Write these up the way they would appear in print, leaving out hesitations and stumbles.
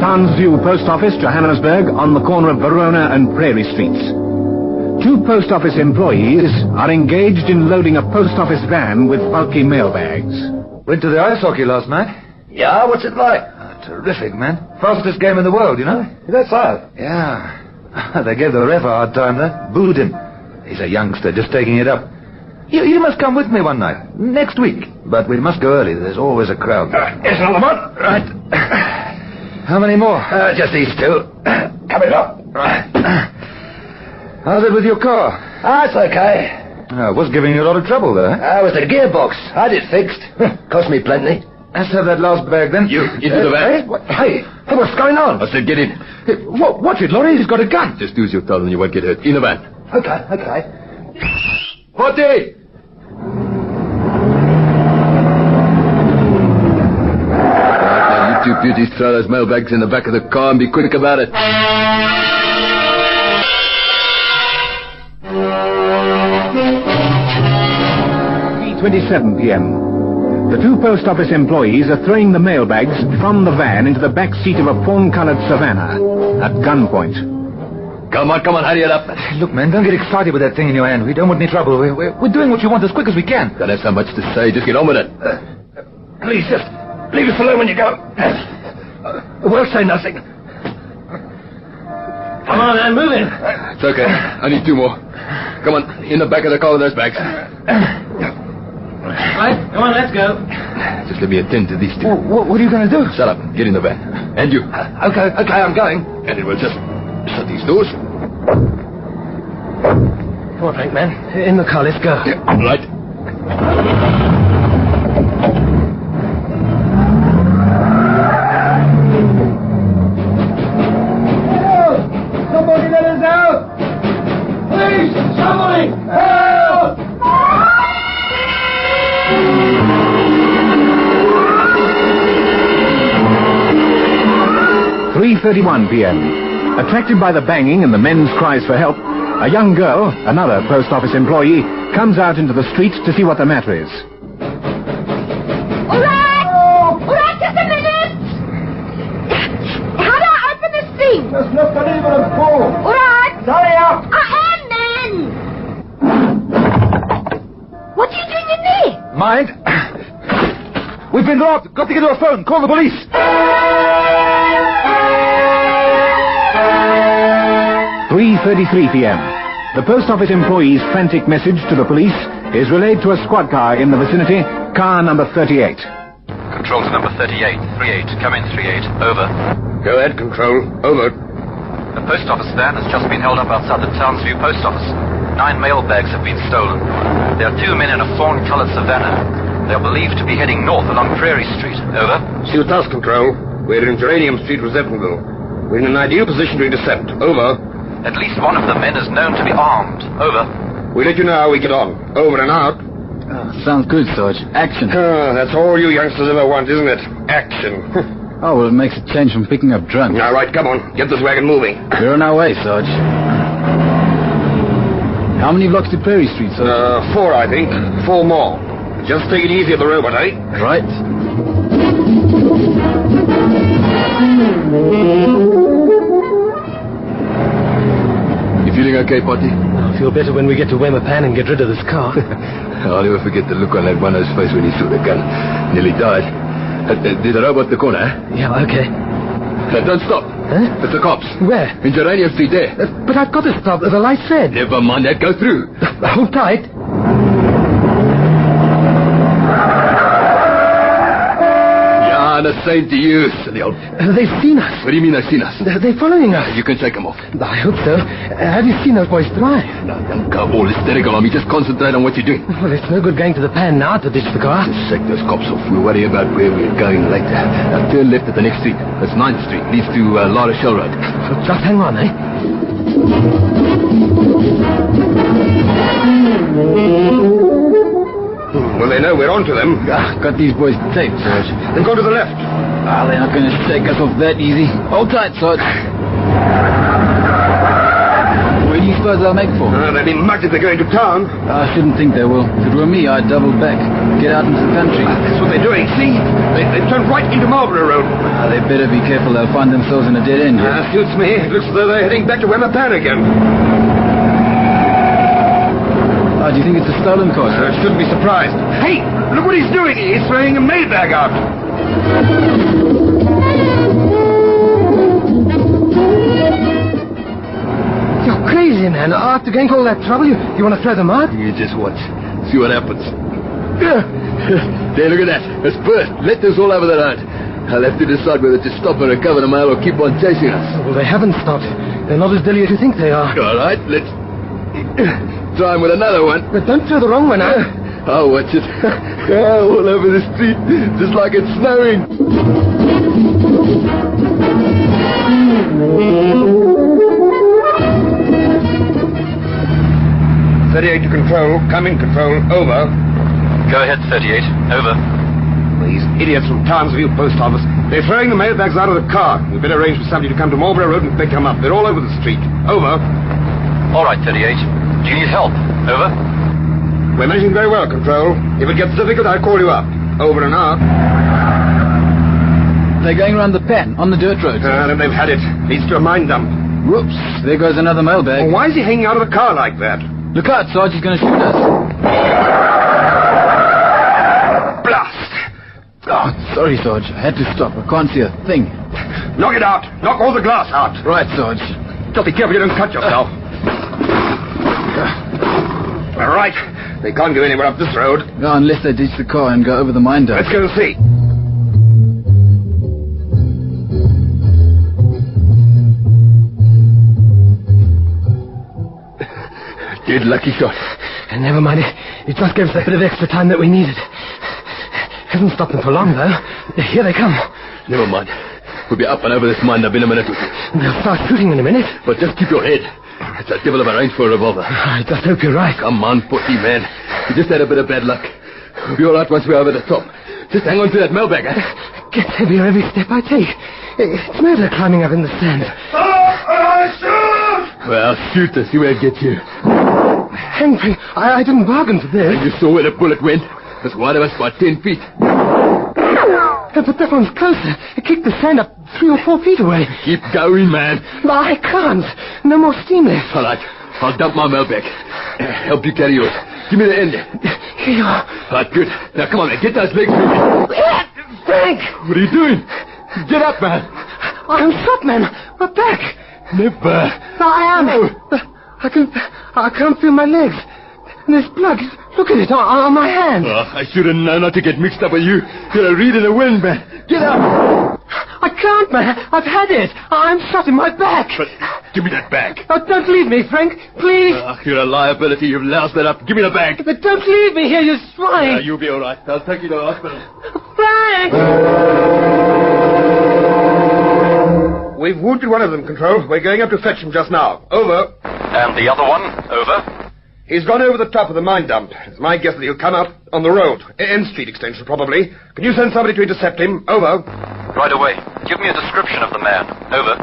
Townsview Post Office, Johannesburg, on the corner of Verona and Prairie Streets. 2 post office employees are engaged in loading a post office van with bulky mail bags. Went to the ice hockey last night. Yeah, what's it like? Terrific, man. Fastest game in the world, you know? That's so. Yeah. They gave the ref a hard time, though. Booed him. He's a youngster, just taking it up. You must come with me one night. Next week. But we must go early. There's always a crowd. Here's another one. Right. How many more? Just these 2. Coming up. Right. How's it with your car? It's okay. It was giving you a lot of trouble, though. It was the gearbox. I had it fixed. Cost me plenty. Let's have that last bag, then. You, into the van. Hey, what's going on? I said get in. Hey, watch it, Laurie. He's got a gun. Just do as you're told and you won't get hurt. In the van. Okay. 40! Right, now, you 2 beauties throw those mailbags in the back of the car and be quick about it. 3:27 p.m. The 2 post office employees are throwing the mail bags from the van into the back seat of a fawn-colored Savannah at gunpoint. Come on, hurry it up. Look, man, don't get excited with that thing in your hand. We don't want any trouble. We're doing what you want as quick as we can. Don't have so much to say. Just get on with it. Please, just leave us alone when you go. We'll say nothing. Come on, man, move in. It's okay. I need 2 more. Come on, in the back of the car with those bags. Right, come on, let's go. Just let me attend to these 2. What are you going to do? Shut up. Get in the van. And you. Okay, I'm going. And it will just shut these doors. Come on, Frank, man. In the car, let's go. Right. Somebody let us out! Please, somebody! Help! 3:31 p.m. Attracted by the banging and the men's cries for help, a young girl, another post office employee, comes out into the street to see what the matter is. All right, just a minute. How do I open this thing? Just lift the lever and pull. All right. Hurry up! I am, man. What are you doing in there? Mind. We've been robbed. Got to get to a phone. Call the police. 3:33 p.m. The post office employee's frantic message to the police is relayed to a squad car in the vicinity, car number 38. Control to number 38. 38. Come in, 38. Over. Go ahead, Control. Over. The post office van has just been held up outside the Townsview post office. 9 mail bags have been stolen. There are 2 men in a fawn-colored Savannah. They are believed to be heading north along Prairie Street. Over. Suit us, Control. We're in Geranium Street, Receptionville. We're in an ideal position to intercept. Over. At least one of the men is known to be armed. Over. We'll let you know how we get on. Over and out. Sounds good, Sarge. Action. That's all you youngsters ever want, isn't it? Action. Oh, well, it makes a change from picking up drunk. All right, come on. Get this wagon moving. We're on our way, Sarge. How many blocks to Prairie Street, Sarge? 4, I think. 4 more. Just take it easy on the robot, eh? Right. You feeling okay, Potty? I'll feel better when we get to Wemapan and get rid of this car. I'll never forget the look on that one-o's face when he saw the gun. Nearly died. There's a robot at the corner, eh? Yeah, okay. Don't stop. Huh? It's the cops. Where? In Geranium Street there. But I've got to stop. The light's red. Never mind that. Go through. Hold tight. Yeah, the same to you, silly old... They've seen us. What do you mean they've seen us? They're following us. You can shake them off. I hope so. Have you seen those boys drive? No, don't go all hysterical on me. Just concentrate on what you're doing. Well, it's no good going to the pan now to ditch the car. Just shake those cops off. We'll worry about where we're going later. Now turn left at the next street. That's 9th Street. Leads to La Rochelle Road. Just hang on, eh? Well, they know we're onto them. Got these boys taped, Sarge. Then go to the left. They're not going to shake us off that easy. Hold tight, Sarge. We do you suppose they'll make for? They'll be mugged if they're going to town. I shouldn't think they will. If it were me, I'd double back. Get out into the country. That's what they're doing. See? They've turned right into Marlborough Road. They better be careful. They'll find themselves in a dead end. Suits me. It looks as though they're heading back to Wemapan again. Do you think it's a stolen car, sir? Shouldn't be surprised. Hey, look what he's doing. He's throwing a mailbag out. You're crazy, man. After going to all that trouble, you want to throw them out? You just watch. See what happens. There, look at that. It's burst. Let us all over the road. I'll have to decide whether to stop and recover the mail or keep on chasing us. Well, they haven't stopped. They're not as deadly as you think they are. All right, let's try him with another one. But don't throw the wrong one out. I'll watch it. All over the street, just like it's snowing. 38 to control. Come in, control. Over. Go ahead, 38. Over. These idiots from Townsview Post Office. They're throwing the mailbags out of the car. We'd better arrange for somebody to come to Marlborough Road and pick them up. They're all over the street. Over. All right, 38. Do you need help? Over. We're managing very well, Control. If it gets difficult, I'll call you up. Over and out. They're going around the pan, on the dirt road. Then they've had it. Leads to a mine dump. Whoops, there goes another mailbag. Well, why is he hanging out of the car like that? Look out, Sarge, he's going to shoot us. Blast! Oh, sorry, Sarge. I had to stop. I can't see a thing. Knock it out. Knock all the glass out. Right, Sarge. Just be careful you don't cut yourself. All right. They can't go anywhere up this road. No, unless they ditch the car and go over the mine dump. Let's go and see. Dead lucky shot. Never mind. It just gave us a bit of extra time that we needed. Hasn't stopped them for long, though. Here they come. Never mind. We'll be up and over this mine up in a minute or two. They'll start shooting in a minute. But just keep your head. It's a devil of a range for a revolver. I just hope you're right. Come on, pussy man. We just had a bit of bad luck. We'll be all right once we're over the top. Just hang on to that mailbag, eh? Gets heavier every step I take. It's murder climbing up in the sand. Well, shoot to see where it gets you. Hangpin, I didn't bargain for this. And you saw where the bullet went. There's one of us about 10 feet. But that one's closer. It kicked the sand up 3 or 4 feet away. Keep going, man. No, I can't. No more steam left. All right. I'll dump my mailbag. Help you carry yours. Give me the end. Here you are. All right, good. Now, come on, man. Get those legs moving. Frank! What are you doing? Get up, man. I'm shot, man. My back. Never. No, I am. No. I can't feel my legs. And there's blood. Look at it on my hand. Oh, I should have known not to get mixed up with you. You're a reed in the wind, man. Get up. I can't, man. I've had it. I'm shot in my back. But give me that bag. Oh, don't leave me, Frank. Please. You're a liability. You've loused that up. Give me the bag. But don't leave me here, you swine. You'll be all right. I'll take you to the hospital. Frank! We've wounded one of them, Control. We're going up to fetch him just now. Over. And the other one? Over. He's gone over the top of the mine dump. It's my guess that he'll come out on the road. N Street extension, probably. Can you send somebody to intercept him? Over. Right away. Give me a description of the man. Over.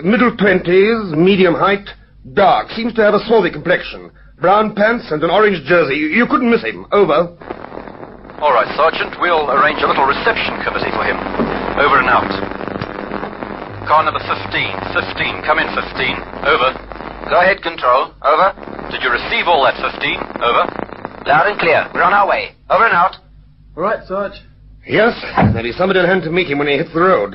Middle 20s, medium height, dark. Seems to have a swarthy complexion. Brown pants and an orange jersey. You couldn't miss him. Over. All right, Sergeant. We'll arrange a little reception committee for him. Over and out. Car number 15. 15. Come in, 15. Over. Go ahead, Control. Over. Did you receive all that, 15? Over. Loud and clear. We're on our way. Over and out. All right, Sarge. Yes, there'll be somebody on hand to meet him when he hits the road.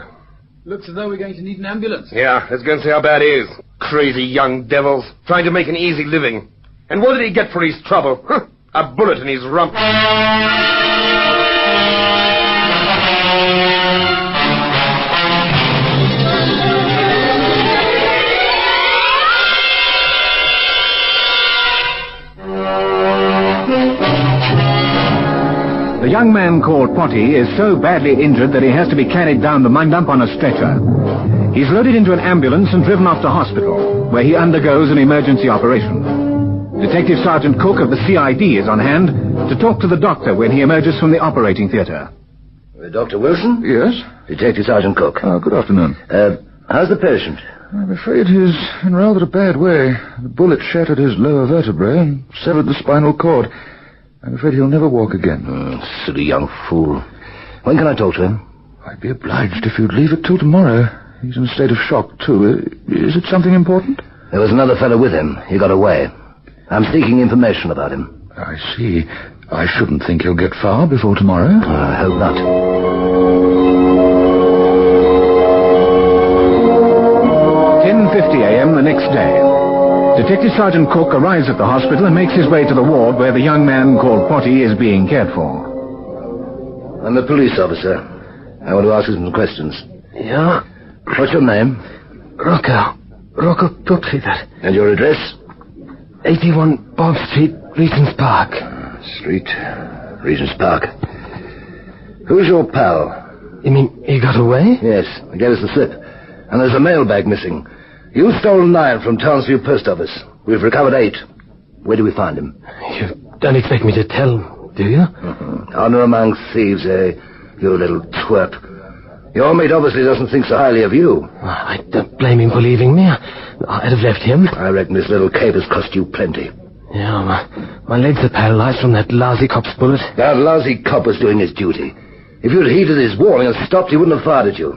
Looks as though we're going to need an ambulance. Yeah, let's go and see how bad he is. Crazy young devils, trying to make an easy living. And what did he get for his trouble? Huh, a bullet in his rump. The young man called Potty is so badly injured that he has to be carried down the mine dump on a stretcher. He's loaded into an ambulance and driven off to hospital, where he undergoes an emergency operation. Detective Sergeant Cook of the CID is on hand to talk to the doctor when he emerges from the operating theatre. Dr. Wilson? Yes? Detective Sergeant Cook. Good afternoon. How's the patient? I'm afraid he's in rather a bad way. The bullet shattered his lower vertebrae and severed the spinal cord. I'm afraid he'll never walk again. Silly young fool. When can I talk to him? I'd be obliged if you'd leave it till tomorrow. He's in a state of shock, too. Is it something important? There was another fellow with him. He got away. I'm seeking information about him. I see. I shouldn't think he'll get far before tomorrow. I hope not. 10:50 a.m. the next day. Detective Sergeant Cook arrives at the hospital and makes his way to the ward where the young man called Potty is being cared for. I'm a police officer. I want to ask you some questions. Yeah? What's your name? Rocco Potty, that. And your address? 81 Bob Street, Regent's Park. Street, Regent's Park. Who's your pal? You mean he got away? Yes, he gave us the slip. And there's a mailbag missing. You stole 9 from Townsview Post Office. We've recovered 8. Where do we find him? You don't expect me to tell, do you? Honor among thieves, eh? You little twerp. Your mate obviously doesn't think so highly of you. I don't blame him for leaving me. I'd have left him. I reckon this little caper's cost you plenty. Yeah, my legs are paralyzed from that lousy cop's bullet. That lousy cop was doing his duty. If you'd heeded his warning and stopped, he wouldn't have fired at you.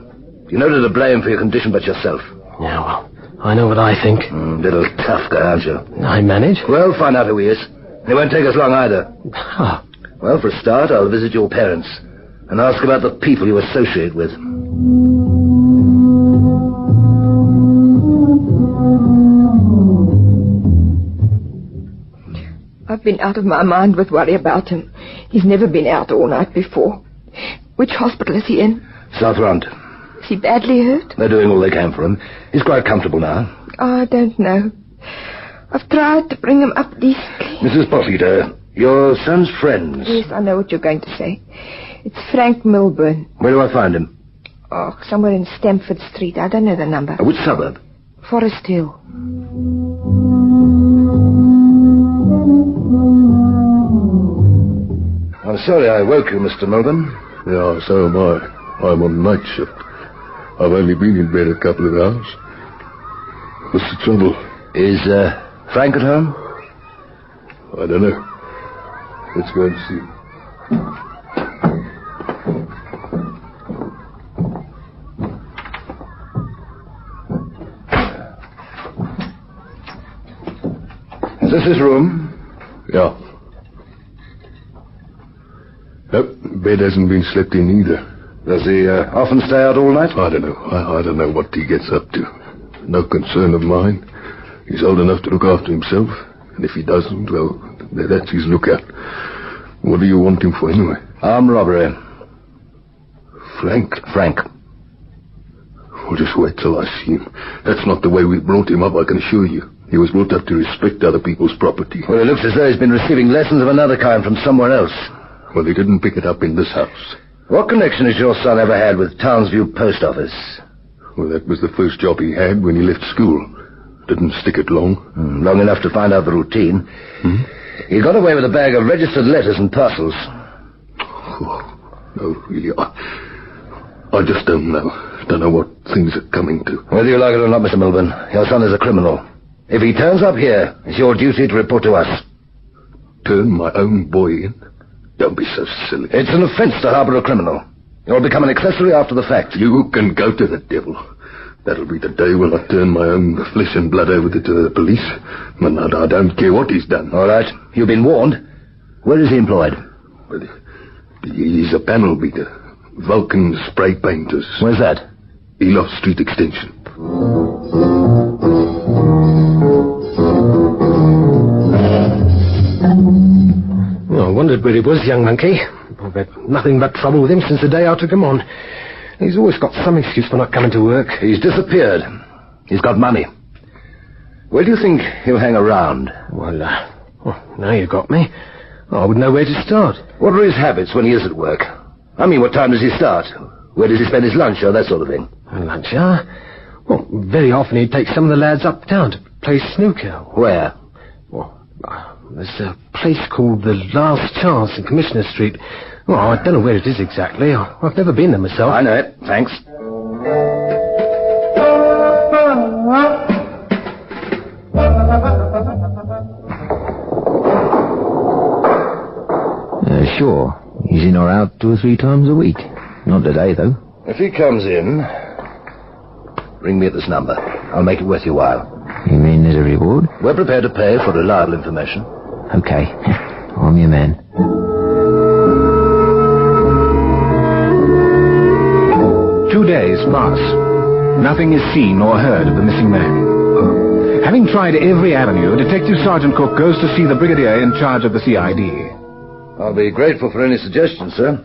You know to blame for your condition but yourself. Yeah, well, I know what I think. Little tough guy, aren't you? I manage. Well, find out who he is. It won't take us long either. Ah. Well, for a start, I'll visit your parents and ask about the people you associate with. I've been out of my mind with worry about him. He's never been out all night before. Which hospital is he in? South Front. Is he badly hurt? They're doing all they can for him. He's quite comfortable now. Oh, I don't know. I've tried to bring him up decently. Mrs. Posseter, your son's friends. Yes, I know what you're going to say. It's Frank Milburn. Where do I find him? Oh, somewhere in Stamford Street. I don't know the number. Which suburb? Forest Hill. I'm sorry I woke you, Mr. Milburn. Yeah, so am I. I'm on night shift. I've only been in bed a couple of hours. What's the trouble? Is, Frank at home? I don't know. Let's go and see. Is this his room? Yeah. Nope, bed hasn't been slept in either. Does he often stay out all night? I don't know. I don't know what he gets up to. No concern of mine. He's old enough to look after himself. And if he doesn't, well, that's his lookout. What do you want him for anyway? Armed robbery. Frank? Frank. Well, just wait till I see him. That's not the way we brought him up, I can assure you. He was brought up to respect other people's property. Well, it looks as though he's been receiving lessons of another kind from somewhere else. Well, he didn't pick it up in this house. What connection has your son ever had with Townsview Post Office? Well, that was the first job he had when he left school. Didn't stick it long. Long enough to find out the routine. He got away with a bag of registered letters and parcels. Oh, no, really, I just don't know. Don't know what things are coming to. Whether you like it or not, Mr. Milburn, your son is a criminal. If he turns up here, it's your duty to report to us. Turn my own boy in? Don't be so silly. It's an offense to harbor a criminal. You'll become an accessory after the fact. You can go to the devil. That'll be the day when I turn my own flesh and blood over to the police. And I don't care what he's done. All right. You've been warned. Where is he employed? Well, he's a panel beater. Vulcan spray painters. Where's that? Elof Street Extension. I wondered where he was, young monkey. I've had nothing but trouble with him since the day I took him on. He's always got some excuse for not coming to work. He's disappeared. He's got money. Where do you think he'll hang around? Well, now you got me. I wouldn't know where to start. What are his habits when he is at work? I mean, what time does he start? Where does he spend his lunch or that sort of thing? Lunch, huh? Well, very often he'd take some of the lads uptown to play snooker. Where? Well, there's a place called the Last Chance in Commissioner Street. Well, I don't know where it is exactly. I've never been there myself. I know it. Thanks. out 2 or 3 times a week. Not today, though. If he comes in, ring me at this number. I'll make it worth your while. You mean there's a reward? We're prepared to pay for reliable information. Okay. I'm your man. Two days pass. Nothing is seen or heard of the missing man. Having tried every avenue, Detective Sergeant Cook goes to see the brigadier in charge of the CID. I'll be grateful for any suggestions, sir.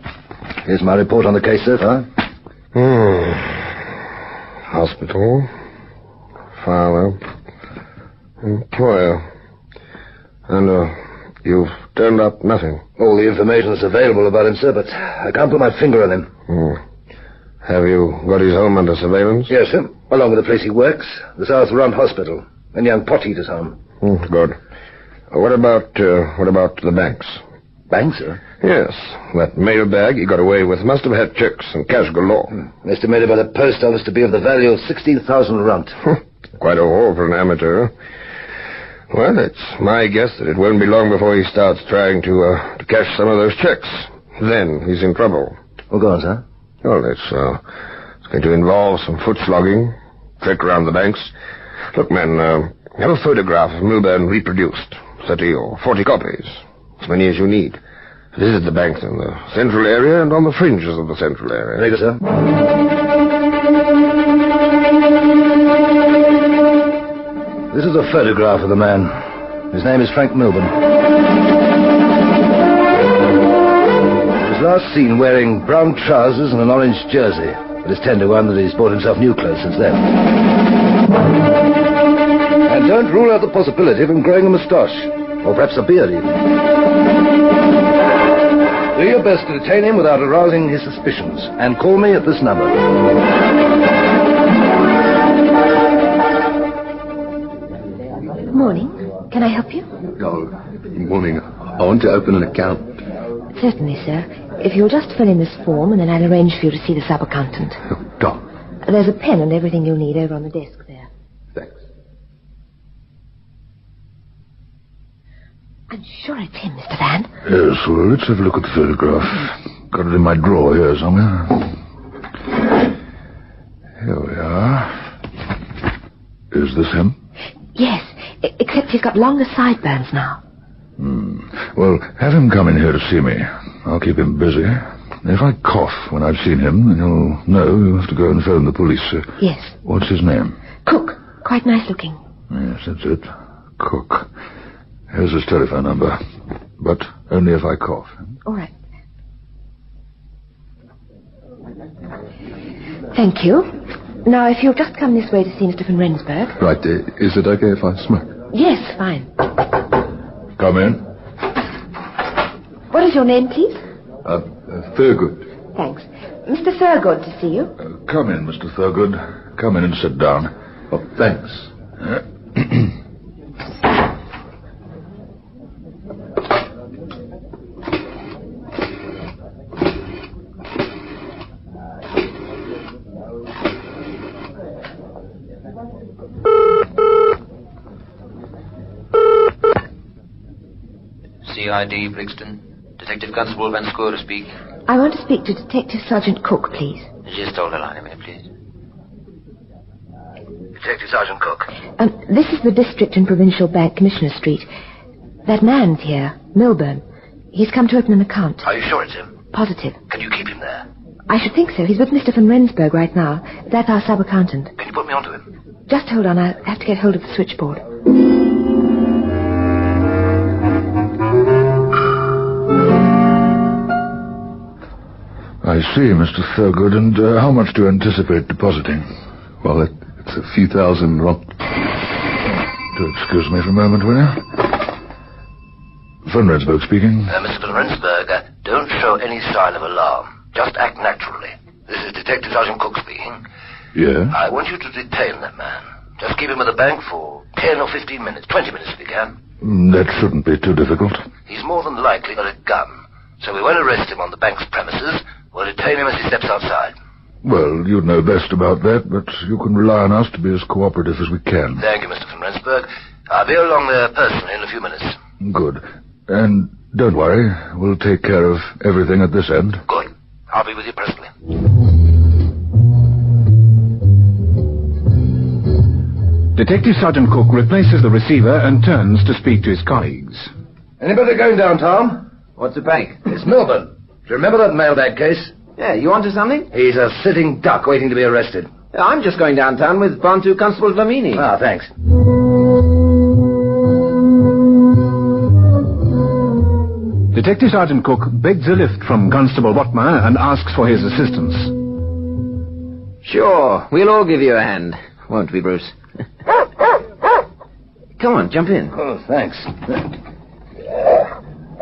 Here's my report on the case so far. Hospital. Father. Employer. And, you've turned up nothing. All the information that's available about him, sir, but I can't put my finger on him. Have you got his home under surveillance? Yes, sir. Along with the place he works, the South Runt Hospital, and young Potteeter's home. Good. What about the banks? Banks, sir? Yes. That mail bag he got away with must have had checks and cash galore. Estimated by the post office to be of the value of 16,000 runt. Quite a haul for an amateur. Well, it's my guess that it won't be long before he starts trying to cash some of those checks. Then he's in trouble. Well, go on, sir. Well, it's going to involve some foot slogging, trek around the banks. Look, man, have a photograph of Milburn reproduced. 30 or 40 copies. As many as you need. Visit the banks in the central area and on the fringes of the central area. Very good, sir. This is a photograph of the man. His name is Frank Milburn. He was last seen wearing brown trousers and an orange jersey, but it's 10 to 1 that he's bought himself new clothes since then. And don't rule out the possibility of him growing a moustache, or perhaps a beard even. Do your best to detain him without arousing his suspicions, and call me at this number. Morning. Can I help you? Oh, morning. I want to open an account. Certainly, sir. If you'll just fill in this form, and then I'll arrange for you to see the sub-accountant. Doc. There's a pen and everything you'll need over on the desk there. Thanks. I'm sure it's him, Mr. Van. Yes, well, let's have a look at the photograph. Got it in my drawer here somewhere. Here we are. Is this him? Yes, except he's got longer sideburns now. Well, have him come in here to see me. I'll keep him busy. If I cough when I've seen him, then you'll know you have to go and phone the police. Yes. What's his name? Cook. Quite nice looking. Yes, that's it. Cook. Here's his telephone number. But only if I cough. All right. Thank you. Now, if you'll just come this way to see Mr. van Rensburg. Right. Is it okay if I smoke? Yes, fine. Come in. What is your name, please? Thurgood. Thanks. Mr. Thurgood to see you. Come in, Mr. Thurgood. Come in and sit down. Oh, thanks. CID, Brixton. Detective Constable Van Scoor speaking. I want to speak to Detective Sergeant Cook, please. Just hold the line a minute, please. Detective Sergeant Cook. This is the District and Provincial Bank, Commissioner Street. That man's here, Milburn. He's come to open an account. Are you sure it's him? Positive. Can you keep him there? I should think so. He's with Mr. van Rensburg right now. That's our sub-accountant. Can you put me onto him? Just hold on. I'll have to get hold of the switchboard. I see, Mr. Thurgood. And how much do you anticipate depositing? Well, it's a few thousand wrong. Do excuse me for a moment, will you? Van Rensburg speaking. Mr. van Rensburg, don't show any sign of alarm. Just act naturally. This is Detective Sergeant Cook speaking. Yeah? I want you to detain that man. Just keep him at the bank for 10 or 15 minutes. 20 minutes if you can. That shouldn't be too difficult. He's more than likely got a gun. So we won't arrest him on the bank's premises. We'll detain him as he steps outside. Well, you'd know best about that, but you can rely on us to be as cooperative as we can. Thank you, Mr. van Rensburg. I'll be along there personally in a few minutes. Good. And don't worry, we'll take care of everything at this end. Good. I'll be with you presently. Detective Sergeant Cook replaces the receiver and turns to speak to his colleagues. Anybody going down, Tom? What's the bank? It's Melbourne. Do you remember that mailbag case? Yeah, you onto something? He's a sitting duck waiting to be arrested. I'm just going downtown with Bantu Constable Dlamini. Ah, thanks. Detective Sergeant Cook begs a lift from Constable Watmer and asks for his assistance. Sure, we'll all give you a hand. Won't we, Bruce? Come on, jump in. Oh, thanks.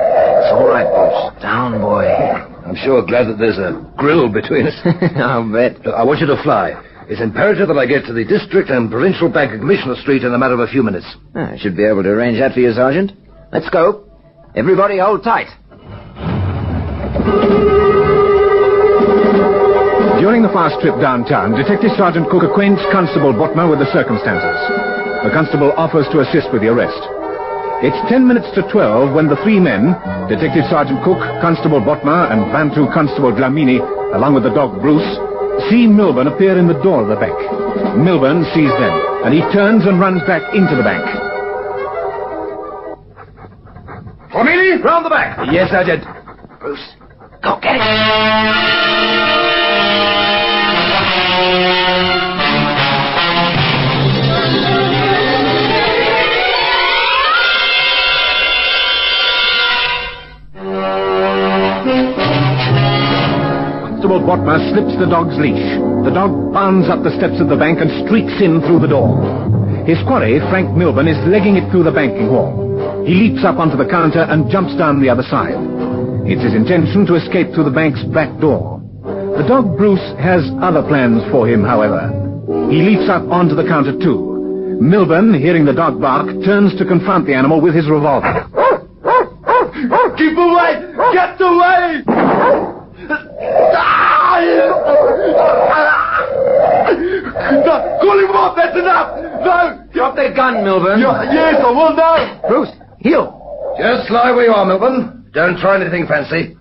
It's all right, Bruce. Down, boy. I'm sure glad that there's a grill between us. I'll bet. Look, I want you to fly. It's imperative that I get to the District and Provincial Bank of Commissioner Street in a matter of a few minutes. I should be able to arrange that for you, Sergeant. Let's go. Everybody hold tight. During the fast trip downtown, Detective Sergeant Cook acquaints Constable Watmer with the circumstances. The constable offers to assist with the arrest. It's 10 minutes to 12 when the three men, Detective Sergeant Cook, Constable Watmer, and Bantu Constable Dlamini, along with the dog Bruce, see Milburn appear in the door of the bank. Milburn sees them, and he turns and runs back into the bank. Dlamini, round the back. Yes, Sergeant. Bruce, go get it. Constable Watmer slips the dog's leash. The dog bounds up the steps of the bank and streaks in through the door. His quarry, Frank Milburn, is legging it through the banking hall. He leaps up onto the counter and jumps down the other side. It's his intention to escape through the bank's back door. The dog Bruce has other plans for him, however. He leaps up onto the counter too. Milburn, hearing the dog bark, turns to confront the animal with his revolver. Keep away! Get away! No, call him off, that's enough! No! Drop that gun, Milburn. Yes, I will now! Bruce, heel. Just lie where you are, Milburn. Don't try anything fancy.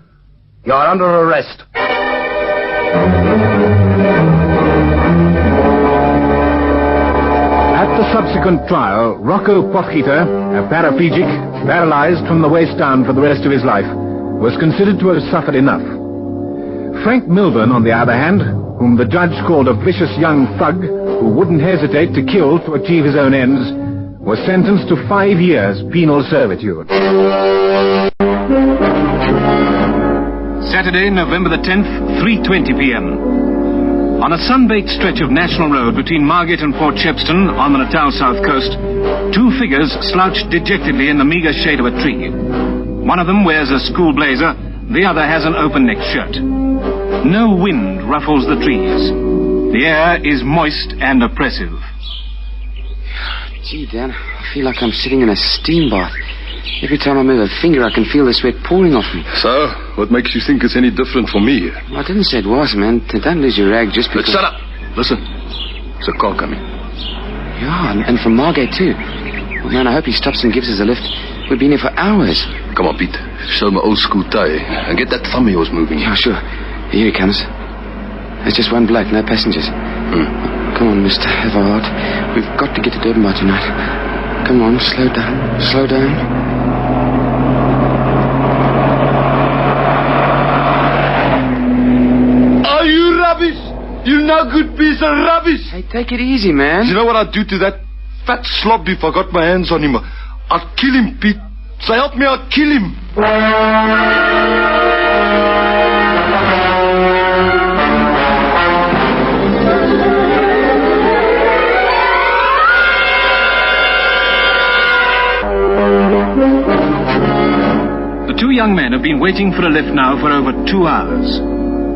You're under arrest. At the subsequent trial, Rocco Pochita, a paraplegic, paralyzed from the waist down for the rest of his life, was considered to have suffered enough. Frank Milburn, on the other hand, whom the judge called a vicious young thug who wouldn't hesitate to kill to achieve his own ends, was sentenced to 5 years penal servitude. Saturday, November the 10th, 3:20 p.m. On a sun-baked stretch of National Road between Margate and Port Shepstone on the Natal south coast, two figures slouched dejectedly in the meagre shade of a tree. One of them wears a school blazer, the other has an open-necked shirt. No wind ruffles the trees. The air is moist and oppressive. Gee, Dan, I feel like I'm sitting in a steam bath. Every time I move a finger, I can feel the sweat pouring off me. So, what makes you think it's any different from me? Well, I didn't say it was, man. Don't lose your rag just because... Shut up! Listen, there's a car coming. Yeah, and from Margate, too. Well, man, I hope he stops and gives us a lift. We've been here for hours. Come on, Pete. Show my old school tie and get that thumb of yours moving. Yeah, sure. Here he comes. There's just one bloke, no passengers. Come on, mister, have a heart. We've got to get to Durban by tonight. Come on, slow down. Slow down. Are you rubbish? You no good piece of rubbish. Hey, take it easy, man. You know what I'd do to that fat slob if I got my hands on him? I'd kill him, Pete. So help me, I'd kill him. The two young men have been waiting for a lift now for over 2 hours.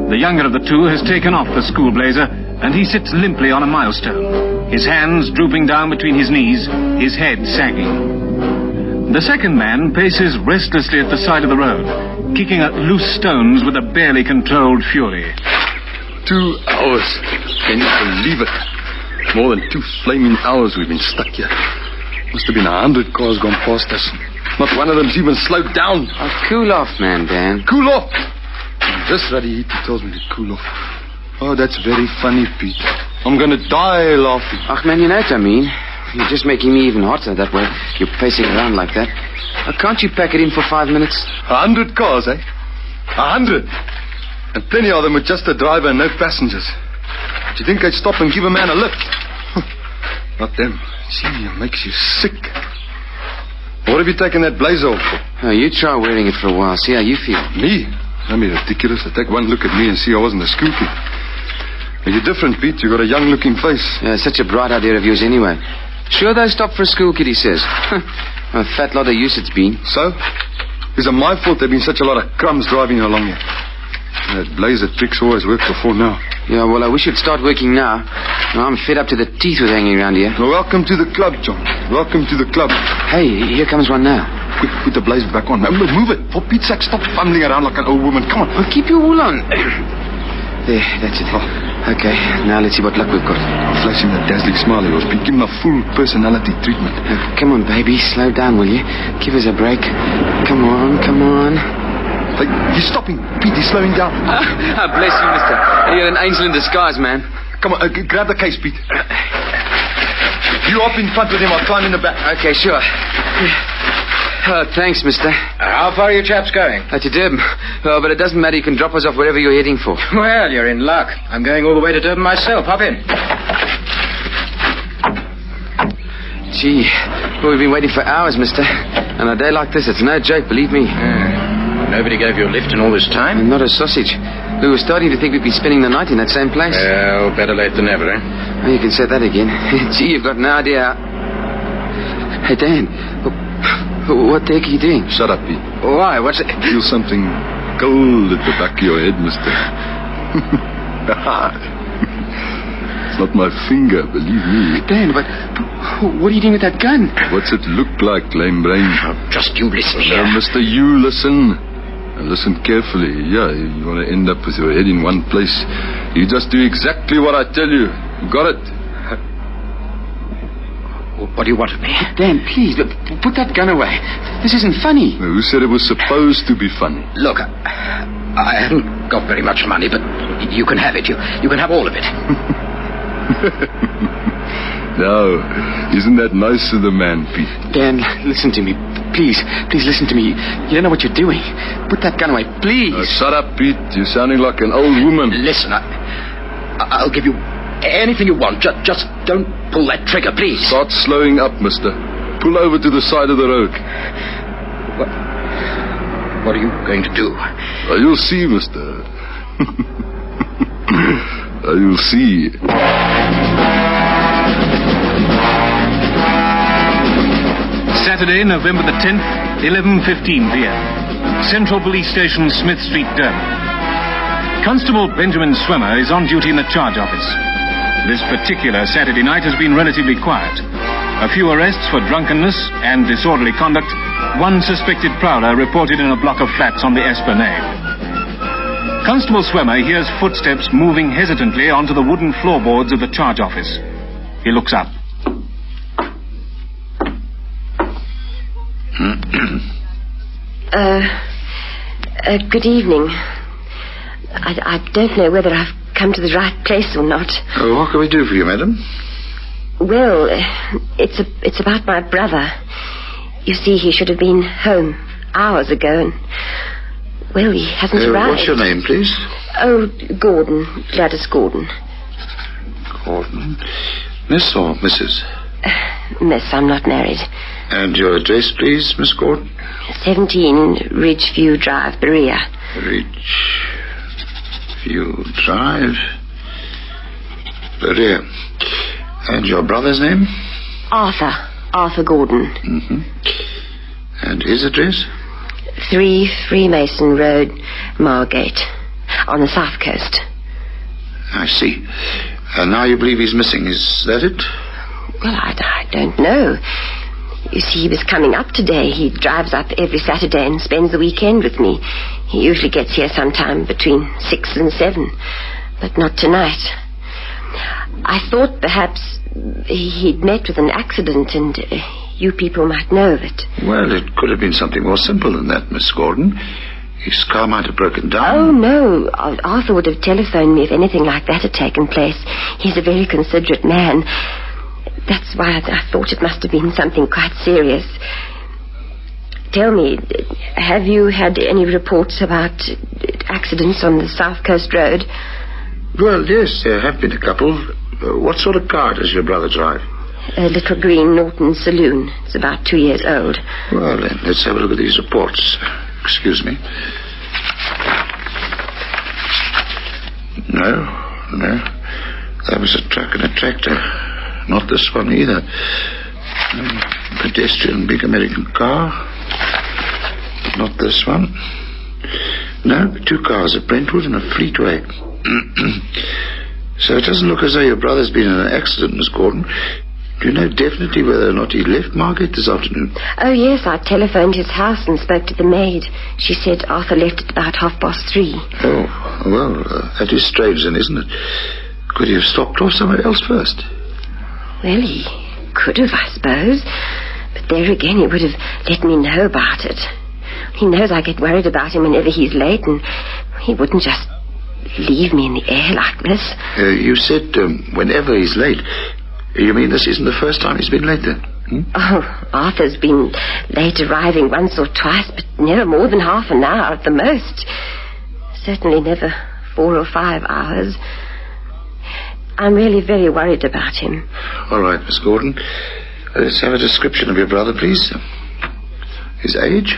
The younger of the two has taken off the school blazer, and he sits limply on a milestone, his hands drooping down between his knees, his head sagging. The second man paces restlessly at the side of the road, kicking at loose stones with a barely controlled fury. 2 hours. Can you believe it? More than 2 flaming hours we've been stuck here. Must have been 100 cars gone past us. Not one of them's even slowed down. Oh, cool off, man, Dan. Cool off. This ruddy he tells me to cool off. Oh, that's very funny, Pete. I'm going to die laughing. Ach, man, you know what I mean. You're just making me even hotter that way. You're pacing around like that. Can't you pack it in for 5 minutes? 100 cars, eh? 100. And plenty of them with just a driver and no passengers. Do you think I'd stop and give a man a lift? Not them. Gee, it makes you sick. What have you taken that blazer off for? Oh, you try wearing it for a while. See how you feel. Me? Don't be ridiculous. Take one look at me and see I wasn't a school kid. You're different, Pete. You've got a young-looking face. Yeah, such a bright idea of yours anyway. Sure they stopped for a school kid, he says. A fat lot of use it's been. So? Is it my fault there been such a lot of crumbs driving you along here? That blazer trick's always worked before now. Yeah, well, I wish it'd start working now. I'm fed up to the teeth with hanging around here. Well, welcome to the club, John. Welcome to the club. Hey, here comes one now. Quick, put the blazer back on. Move it. For Pete's sake, stop fumbling around like an old woman. Come on. Well, keep your wool on. There, that's it. Oh. Okay, now let's see what luck we've got. I'll flash him that dazzling smile of yours, Pete. Give him a full personality treatment. Come on, baby. Slow down, will you? Give us a break. Come on, come on. Hey, he's stopping. Pete, he's slowing down. Bless you, mister. You're an angel in disguise, man. Come on, grab the case, Pete. You hop in front with him. I'll climb in the back. Okay, sure. Oh, thanks, mister. How far are you chaps going? To Durban. Oh, but it doesn't matter. You can drop us off wherever you're heading for. Well, you're in luck. I'm going all the way to Durban myself. Hop in. Gee, well, we've been waiting for hours, mister. On a day like this, it's no joke, believe me. Nobody gave you a lift in all this time? Not a sausage. We were starting to think we'd be spending the night in that same place. Well, better late than never, eh? Oh, you can say that again. Gee, you've got no idea. Hey, Dan. What the heck are you doing? Shut up, Pete. Why? What's it? Feel something cold at the back of your head, mister. It's not my finger, believe me. Dan, but what are you doing with that gun? What's it look like, lame brain? Just you listen here. Now, mister, you listen. And listen carefully. Yeah, you want to end up with your head in one place. You just do exactly what I tell you. You got it? What do you want of me? Dan, please, put that gun away. This isn't funny. Who said it was supposed to be funny? Look, I haven't got very much money, but you can have it. You can have all of it. Now, isn't that nice of the man, Pete? Dan, listen to me. Please listen to me. You don't know what you're doing. Put that gun away, please. Shut up, Pete. You're sounding like an old woman. Listen, I'll give you anything you want. Just don't pull that trigger, please. Start slowing up, mister. Pull over to the side of the road. What are you going to do? You'll see, mister. You'll see. Saturday, November the 10th, 11:15 p.m. Central Police Station, Smith Street, Durban. Constable Benjamin Swimmer is on duty in the charge office. This particular Saturday night has been relatively quiet. A few arrests for drunkenness and disorderly conduct. One suspected prowler reported in a block of flats on the Esplanade. Constable Swimmer hears footsteps moving hesitantly onto the wooden floorboards of the charge office. He looks up. Good evening. I don't know whether I've come to the right place or not. What can we do for you, madam? Well, it's about my brother. You see, he should have been home hours ago, and well, he hasn't arrived. What's your name, please? Oh, Gordon, Gladys Gordon. Gordon. Miss or Mrs.? Miss, I'm not married. And your address, please, Miss Gordon? 17 Ridgeview Drive, Berea. Ridgeview Drive, Berea. And your brother's name? Arthur Gordon. Mm-hmm. And his address? 3 Freemason Road, Margate, on the south coast. I see. And now you believe he's missing, is that it? Well, I don't know. You see, he was coming up today. He drives up every Saturday and spends the weekend with me. He usually gets here sometime between 6 and 7, but not tonight. I thought perhaps he'd met with an accident and you people might know of it. Well, it could have been something more simple than that, Miss Gordon. His car might have broken down. Oh, no. Arthur would have telephoned me if anything like that had taken place. He's a very considerate man. That's why I thought it must have been something quite serious. Tell me, have you had any reports about accidents on the South Coast Road? Well, yes, there have been a couple. What sort of car does your brother drive? A little green Norton Saloon. It's about 2 years old. Well, then, let's have a look at these reports. Excuse me. No. That was a truck and a tractor. Not this one either. Pedestrian big American car. Not this one. No, 2 cars, a Brentwood and a Fleetway. So it doesn't look as though your brother's been in an accident, Miss Gordon. Do you know definitely whether or not he left Margate this afternoon? Oh, yes, I telephoned his house and spoke to the maid. She said Arthur left at about 3:30. Oh, well, that is strange then, isn't it? Could he have stopped off somewhere else first? Well, he could have, I suppose. But there again, he would have let me know about it. He knows I get worried about him whenever he's late, and he wouldn't just leave me in the air like this. You said whenever he's late. You mean this isn't the first time he's been late then? Oh, Arthur's been late arriving once or twice, but never more than half an hour at the most. Certainly never 4 or 5 hours. I'm really very worried about him. All right, Miss Gordon. Let's have a description of your brother, please. His age?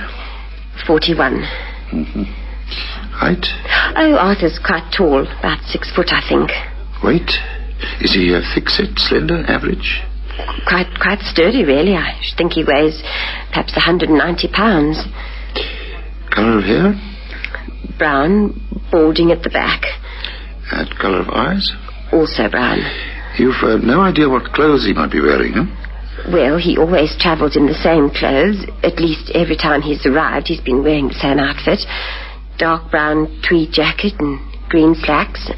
41. Mm-hmm. Height? Oh, Arthur's quite tall, about 6 foot, I think. Weight? Is he thick-set, slender, average? Quite sturdy, really. I should think he weighs perhaps 190 pounds. Colour of hair? Brown, balding at the back. And colour of eyes? Also brown. You've no idea what clothes he might be wearing, huh? Well, he always travels in the same clothes. At least every time he's arrived, he's been wearing the same outfit. Dark brown tweed jacket and green slacks,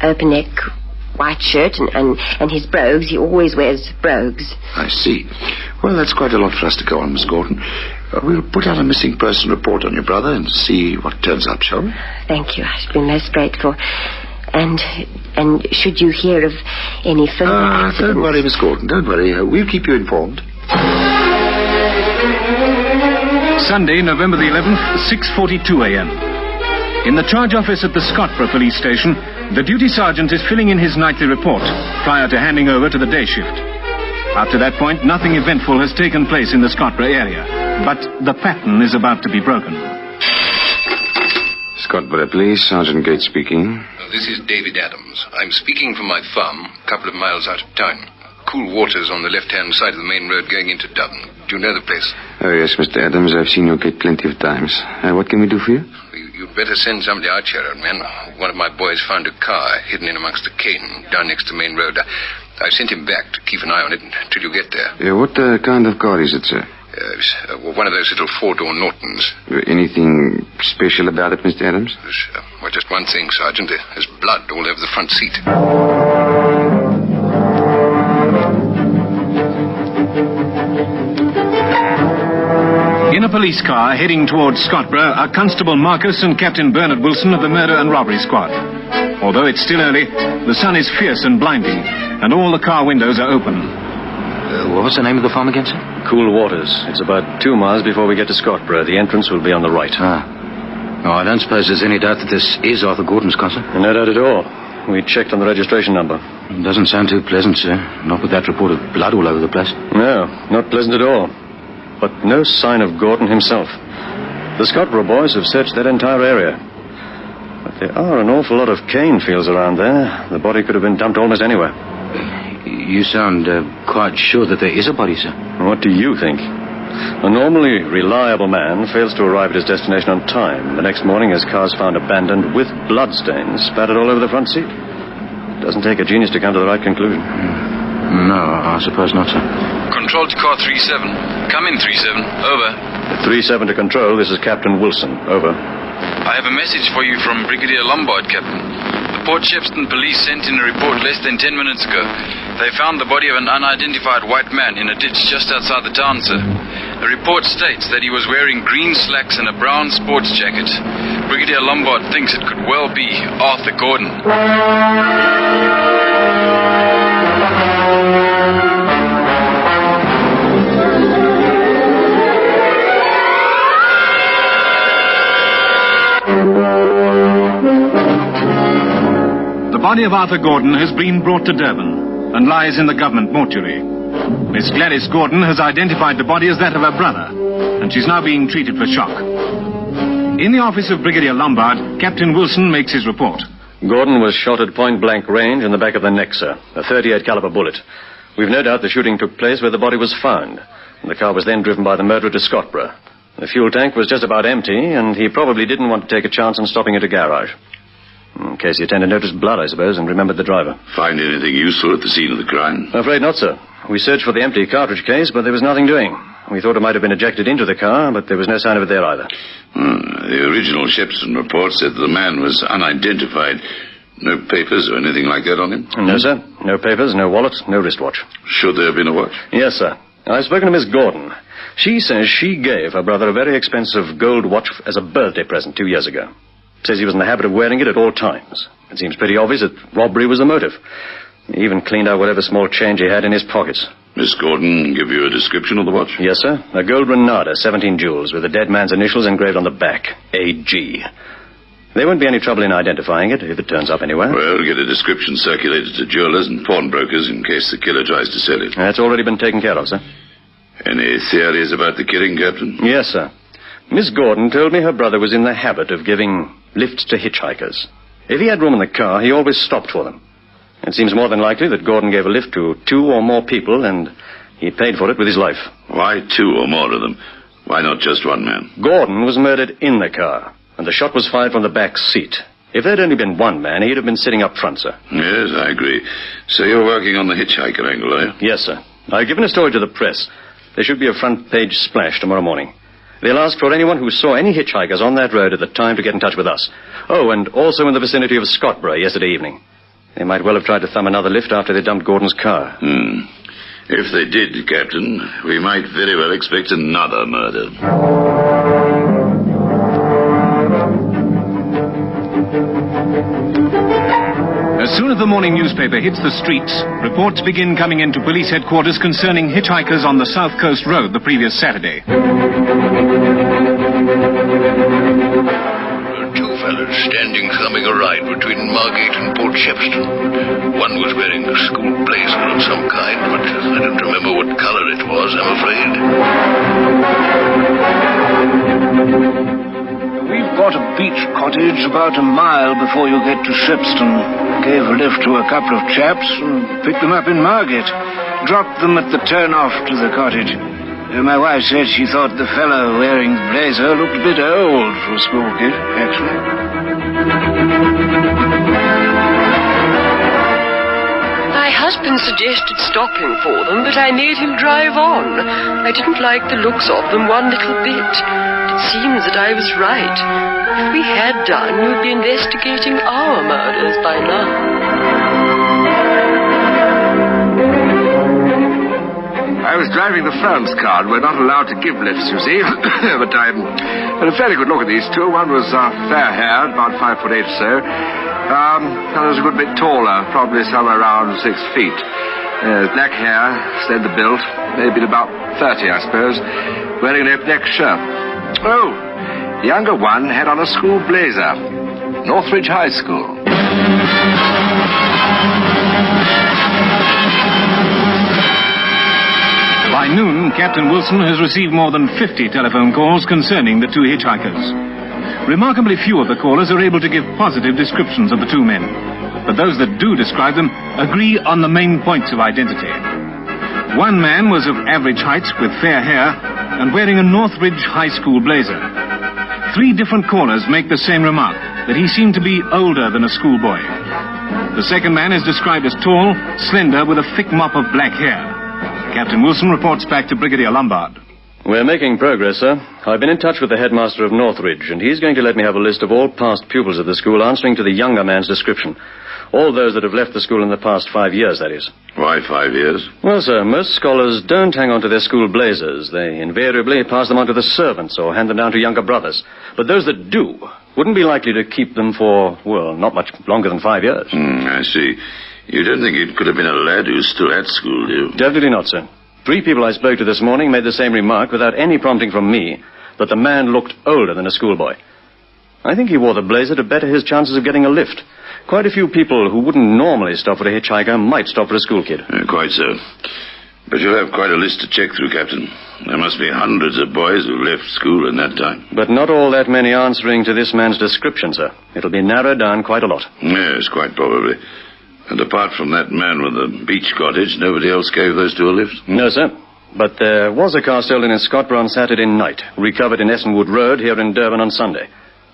open neck, white shirt, and his brogues. He always wears brogues. I see. Well, that's quite a lot for us to go on, Miss Gordon. We'll put out a missing person report on your brother and see what turns up, shall we? Thank you. I should be most grateful. And should you hear of any further accidents... Don't worry, Miss Gordon, don't worry. We'll keep you informed. Sunday, November the 11th, 6:42 a.m. In the charge office at the Scottborough police station, the duty sergeant is filling in his nightly report prior to handing over to the day shift. Up to that point, nothing eventful has taken place in the Scottborough area, but the pattern is about to be broken. Scottborough Police, Sergeant Gates speaking. This is David Adams. I'm speaking from my farm, a couple of miles out of town. Cool Waters on the left-hand side of the main road going into Dublin. Do you know the place? Oh, yes, Mr. Adams. I've seen your gate plenty of times. What can we do for you? You'd better send somebody out here, old man. One of my boys found a car hidden in amongst the cane down next to the main road. I sent him back to keep an eye on it until you get there. What kind of car is it, sir? One of those little 4-door Nortons. Anything special about it, Mr. Adams? Well, just one thing, Sergeant. There's blood all over the front seat. In a police car heading towards Scottborough are Constable Marcus and Captain Bernard Wilson of the Murder and Robbery Squad. Although it's still early, the sun is fierce and blinding, and all the car windows are open. What was the name of the farm again, sir? Cool Waters. It's about 2 miles before we get to Scottborough. The entrance will be on the right. No, I don't suppose there's any doubt that this is Arthur Gordon's car, sir? No doubt at all. We checked on the registration number. It doesn't sound too pleasant, sir. Not with that report of blood all over the place. No, not pleasant at all. But no sign of Gordon himself. The Scottborough boys have searched that entire area. But there are an awful lot of cane fields around there. The body could have been dumped almost anywhere. You sound quite sure that there is a body, sir. What do you think? A normally reliable man fails to arrive at his destination on time. The next morning his car's found abandoned with bloodstains spattered all over the front seat. It doesn't take a genius to come to the right conclusion. No, I suppose not, sir. Control to car 37. Come in, 37. Over. 37 to control. This is Captain Wilson. Over. I have a message for you from Brigadier Lombard, Captain. The Port Shepston police sent in a report less than 10 minutes ago. They found the body of an unidentified white man in a ditch just outside the town, sir. The report states that he was wearing green slacks and a brown sports jacket. Brigadier Lombard thinks it could well be Arthur Gordon. The body of Arthur Gordon has been brought to Durban and lies in the government mortuary. Miss Gladys Gordon has identified the body as that of her brother, and she's now being treated for shock. In the office of Brigadier Lombard, Captain Wilson makes his report. Gordon was shot at point-blank range in the back of the neck, sir. A .38 caliber bullet. We've no doubt the shooting took place where the body was found, and the car was then driven by the murderer to Scotborough. The fuel tank was just about empty, and he probably didn't want to take a chance on stopping at a garage. In case the attendant noticed blood, I suppose, and remembered the driver. Find anything useful at the scene of the crime? I'm afraid not, sir. We searched for the empty cartridge case, but there was nothing doing. We thought it might have been ejected into the car, but there was no sign of it there either. The original Shepston report said the man was unidentified. No papers or anything like that on him? No, sir. No papers, no wallet, no wristwatch. Should there have been a watch? Yes, sir. I've spoken to Miss Gordon. She says she gave her brother a very expensive gold watch as a birthday present 2 years ago. Says he was in the habit of wearing it at all times. It seems pretty obvious that robbery was the motive. He even cleaned out whatever small change he had in his pockets. Miss Gordon give you a description of the watch? Yes, sir. A gold Renada, 17 jewels, with the dead man's initials engraved on the back. A.G. There won't be any trouble in identifying it, if it turns up anywhere. Well, get a description circulated to jewelers and pawnbrokers in case the killer tries to sell it. That's already been taken care of, sir. Any theories about the killing, Captain? Yes, sir. Miss Gordon told me her brother was in the habit of giving lifts to hitchhikers. If he had room in the car, he always stopped for them. It seems more than likely that Gordon gave a lift to 2 or more people, and he paid for it with his life. Why 2 or more of them? Why not just one man? Gordon was murdered in the car, and the shot was fired from the back seat. If there'd only been one man, he'd have been sitting up front, sir. Yes, I agree. So you're working on the hitchhiker angle, are you? Yes, sir. I've given a story to the press. There should be a front-page splash tomorrow morning. They'll ask for anyone who saw any hitchhikers on that road at the time to get in touch with us. Oh, and also in the vicinity of Scotborough yesterday evening. They might well have tried to thumb another lift after they dumped Gordon's car. If they did, Captain, we might very well expect another murder. As soon as the morning newspaper hits the streets, reports begin coming into police headquarters concerning hitchhikers on the South Coast Road the previous Saturday. 2 fellas standing thumbing a ride between Margate and Port Shepston. One was wearing a school blazer of some kind, but I don't remember what color it was, I'm afraid. We've got a beach cottage about a mile before you get to Shepston. Gave a lift to a couple of chaps and picked them up in Margate. Dropped them at the turn-off to the cottage. My wife said she thought the fellow wearing the blazer looked a bit old for a school kid, actually. My husband suggested stopping for them, but I made him drive on. I didn't like the looks of them one little bit. It seems that I was right. If we had done, we'd be investigating our murders by now. I was driving the firm's car, and we're not allowed to give lifts, you see. But I had a fairly good look at these two. One was fair-haired, about 5'8" or so. The other was a good bit taller, probably somewhere around 6 feet. Black hair, slender built, maybe about 30, I suppose, wearing an open-neck shirt. Oh, the younger one had on a school blazer. Northridge High School. By noon, Captain Wilson has received more than 50 telephone calls concerning the 2 hitchhikers. Remarkably few of the callers are able to give positive descriptions of the 2 men, but those that do describe them agree on the main points of identity. One man was of average height with fair hair and wearing a Northridge High School blazer. 3 different callers make the same remark, that he seemed to be older than a schoolboy. The second man is described as tall, slender, with a thick mop of black hair. Captain Wilson reports back to Brigadier Lombard. We're making progress, sir. I've been in touch with the headmaster of Northridge, and he's going to let me have a list of all past pupils of the school answering to the younger man's description. All those that have left the school in the past 5 years, that is. Why 5 years? Well, sir, most scholars don't hang on to their school blazers. They invariably pass them on to the servants or hand them down to younger brothers. But those that do wouldn't be likely to keep them for, well, not much longer than 5 years. I see. You don't think it could have been a lad who's still at school, do you? Definitely not, sir. 3 people I spoke to this morning made the same remark without any prompting from me, that the man looked older than a schoolboy. I think he wore the blazer to better his chances of getting a lift. Quite a few people who wouldn't normally stop for a hitchhiker might stop for a school kid. Quite so. But you'll have quite a list to check through, Captain. There must be hundreds of boys who left school in that time. But not all that many answering to this man's description, sir. It'll be narrowed down quite a lot. Yes, quite probably. And apart from that man with the beach cottage, nobody else gave those two a lift? No, sir. But there was a car stolen in Scotborough on Saturday night, recovered in Essenwood Road here in Durban on Sunday.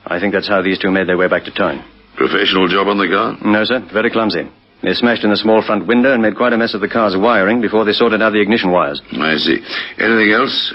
I think that's how these two made their way back to town. Professional job on the car? No, sir. Very clumsy. They smashed in the small front window and made quite a mess of the car's wiring before they sorted out the ignition wires. I see. Anything else?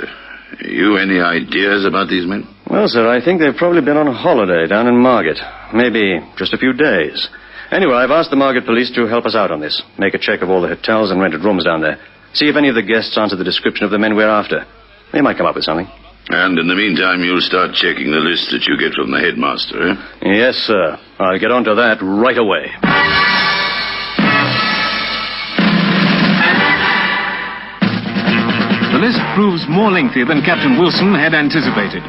You any ideas about these men? Well, sir, I think they've probably been on a holiday down in Margate. Maybe just a few days. Anyway, I've asked the Margate police to help us out on this. Make a check of all the hotels and rented rooms down there. See if any of the guests answer the description of the men we're after. They might come up with something. And in the meantime, you'll start checking the list that you get from the headmaster, eh? Yes, sir. I'll get on to that right away. The list proves more lengthy than Captain Wilson had anticipated.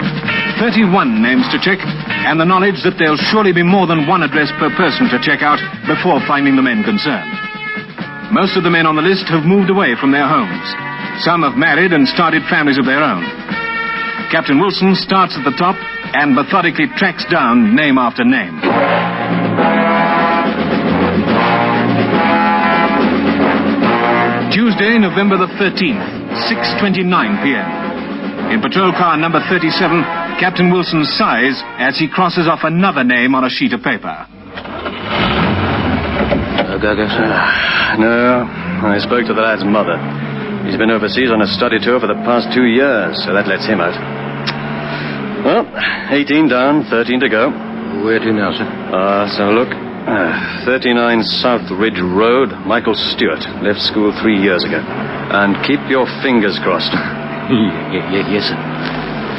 31 names to check, and the knowledge that there'll surely be more than one address per person to check out before finding the men concerned. Most of the men on the list have moved away from their homes. Some have married and started families of their own. Captain Wilson starts at the top and methodically tracks down name after name. Tuesday, November the 13th, 6:29 p.m. In patrol car number 37, Captain Wilson sighs as he crosses off another name on a sheet of paper. Gaga, sir? No, I spoke to the lad's mother. He's been overseas on a study tour for the past 2 years, so that lets him out. Well, 18 down, 13 to go. Where to now, sir? So look, 39 South Ridge Road, Michael Stewart. Left school 3 years ago. And keep your fingers crossed. Yes, sir.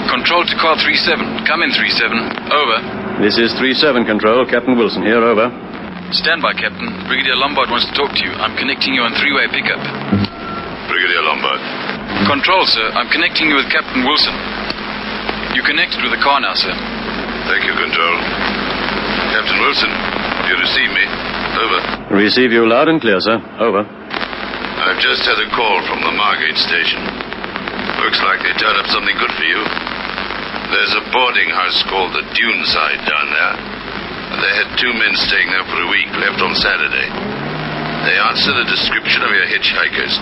Control to car 37. Come in, 37. Over. This is 37 Control. Captain Wilson here, over. Stand by, Captain. Brigadier Lombard wants to talk to you. I'm connecting you on three-way pickup. Brigadier Lombard. Control, sir. I'm connecting you with Captain Wilson. You connected with the car now, sir. Thank you, Control. Captain Wilson, you receive me? Over. Receive you loud and clear, sir. Over. I've just had a call from the Margate station. Looks like they turned up something good for you. There's a boarding house called the Duneside down there. They had 2 men staying there for a week, left on Saturday. They answer the description of your hitchhikers.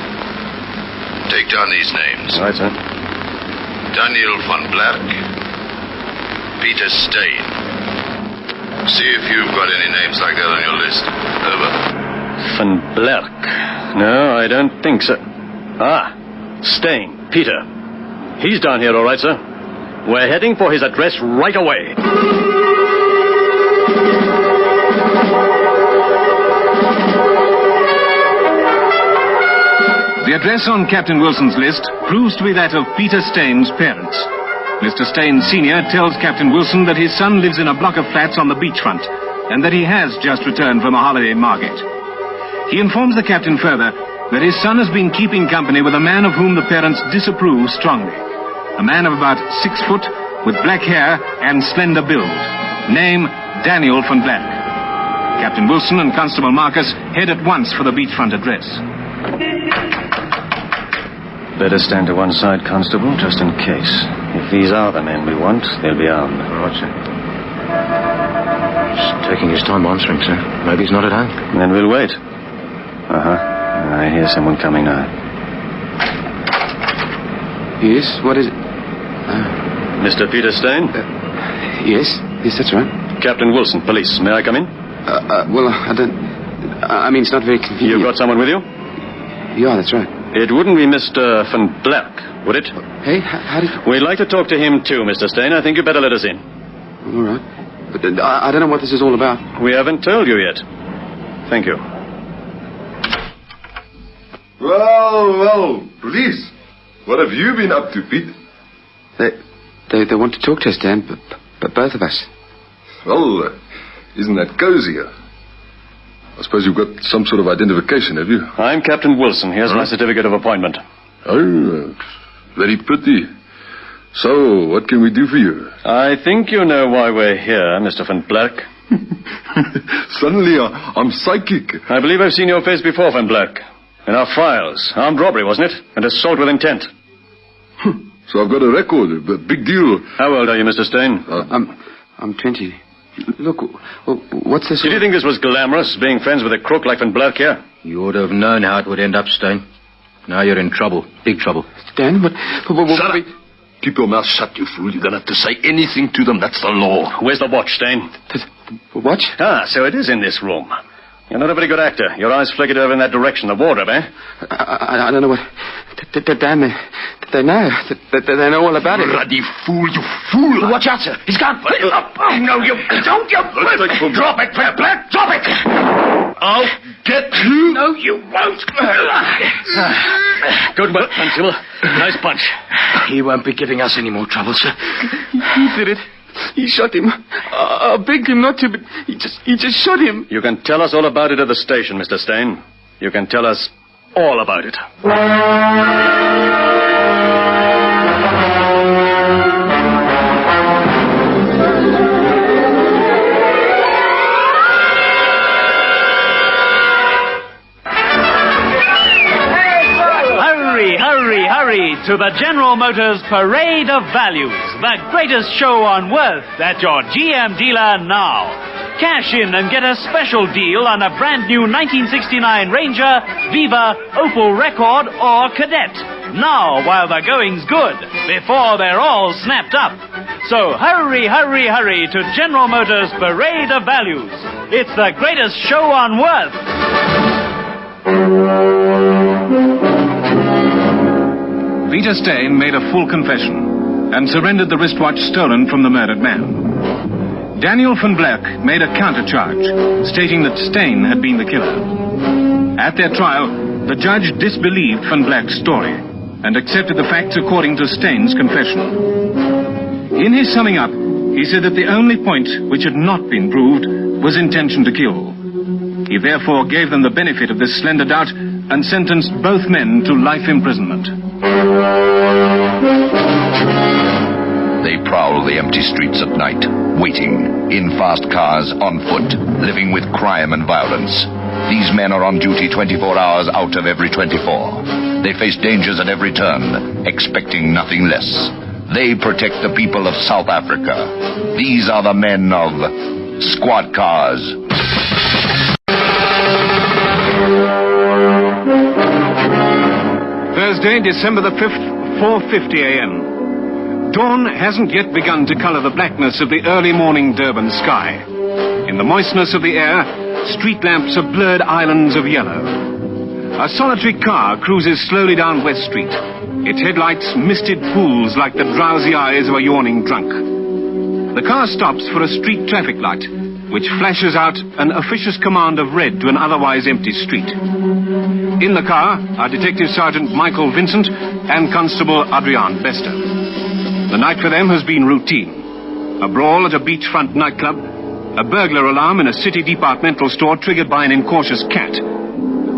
Take down these names. Right, sir. Daniel van Blerk, Peter Steen. See if you've got any names like that on your list. Over. Van Blerk. No, I don't think so. Steen. Peter. He's down here, all right, sir. We're heading for his address right away. The address on Captain Wilson's list proves to be that of Peter Stein's parents. Mr. Stein Sr. tells Captain Wilson that his son lives in a block of flats on the beachfront and that he has just returned from a holiday in Margate. He informs the captain further that his son has been keeping company with a man of whom the parents disapprove strongly. A man of about 6 foot, with black hair and slender build. Name, Daniel van Blerk. Captain Wilson and Constable Marcus head at once for the beachfront address. Better stand to one side, Constable, just in case. If these are the men we want, they'll be armed. All right, sir. He's taking his time answering, sir. Maybe he's not at home. Then we'll wait. I hear someone coming now. Yes, what is it? Mr. Peter Stein? Yes, that's right. Captain Wilson, police. May I come in? Well, I don't... I mean, it's not very convenient. You've got someone with you? Yeah, that's right. It wouldn't be Mr. van Blerk, would it? Hey, how did... We'd like to talk to him too, Mr. Stain. I think you better let us in. All right. But I don't know what this is all about. We haven't told you yet. Thank you. Well, police. What have you been up to, Pete? They want to talk to us, Dan, but both of us. Well, isn't that cozy? I suppose you've got some sort of identification, have you? I'm Captain Wilson. Here's my certificate of appointment. Oh, very pretty. So, what can we do for you? I think you know why we're here, Mr. Van Blerk. Suddenly, I'm psychic. I believe I've seen your face before, Van Blerk. In our files. Armed robbery, wasn't it? And assault with intent. So I've got a record, a big deal. How old are you, Mr. Stain? I'm 20. Look, what's this? Did you think this was glamorous, being friends with a crook like Van Blerk here? You ought to have known how it would end up, Stain. Now you're in trouble. Big trouble. Dan, but shut up. Keep your mouth shut, you fool. You don't have to say anything to them. That's the law. Where's the watch, Stain? The watch? Ah, so it is in this room. You're not a very good actor. Your eyes flickered over in that direction, the wardrobe, eh? I don't know what... Dan, they know. They know all about it. Bloody fool, you fool! Watch out, sir. He's gone. No, you don't, you... Drop it, Black. Drop it! I'll get you. No, you won't. Good work, Constable. Nice punch. He won't be giving us any more trouble, sir. He did it. He shot him. I begged him not to, but he just shot him. You can tell us all about it at the station, Mr. Stain. You can tell us all about it. Hurry to the General Motors Parade of Values, the greatest show on worth at your GM dealer now. Cash in and get a special deal on a brand new 1969 Ranger, Viva, Opel Record, or Cadet. Now, while the going's good, before they're all snapped up. So hurry to General Motors Parade of Values. It's the greatest show on worth. Peter Stain made a full confession and surrendered the wristwatch stolen from the murdered man. Daniel van Blerk made a countercharge, stating that Stain had been the killer. At their trial, the judge disbelieved van Blerk's story and accepted the facts according to Stain's confession. In his summing up, he said that the only point which had not been proved was intention to kill. He therefore gave them the benefit of this slender doubt and sentenced both men to life imprisonment. They prowl the empty streets at night, waiting, in fast cars, on foot, living with crime and violence. These men are on duty 24 hours out of every 24. They face dangers at every turn, expecting nothing less. They protect the people of South Africa. These are the men of squad cars. Thursday, December the 5th, 4:50 a.m. Dawn hasn't yet begun to color the blackness of the early morning Durban sky. In the moistness of the air, street lamps are blurred islands of yellow. A solitary car cruises slowly down West Street, its headlights misted pools like the drowsy eyes of a yawning drunk. The car stops for a street traffic light, which flashes out an officious command of red to an otherwise empty street. In the car are Detective Sergeant Michael Vincent and Constable Adrian Bester. The night for them has been routine. A brawl at a beachfront nightclub, a burglar alarm in a city departmental store triggered by an incautious cat,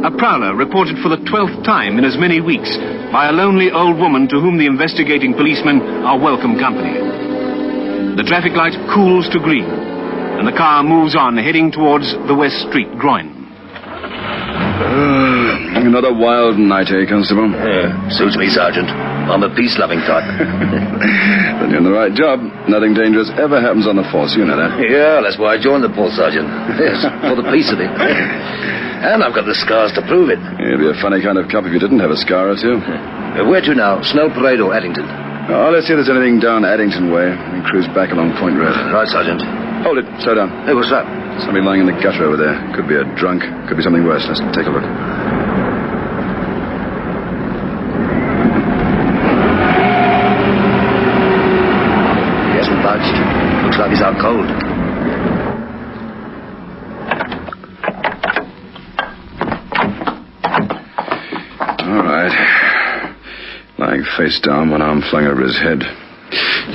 a prowler reported for the 12th time in as many weeks by a lonely old woman to whom the investigating policemen are welcome company. The traffic light cools to green, and the car moves on, heading towards the West Street groin. Another wild night, eh, Constable? Suits me, Sergeant. I'm a peace-loving type. Then you're in the right job. Nothing dangerous ever happens on the force, you know that. Yeah, that's why I joined the force, Sergeant. Yes, for the peace of it. And I've got the scars to prove it. You'd be a funny kind of cop if you didn't have a scar or two. Where to now? Snow Parade or Addington? Oh, let's see if there's anything down Addington way. We cruise back along Point Road. Right, Sergeant. Hold it. Slow down. Hey, what's that? Somebody lying in the gutter over there. Could be a drunk. Could be something worse. Let's take a look. cold. All right. Lying face down, one arm flung over his head.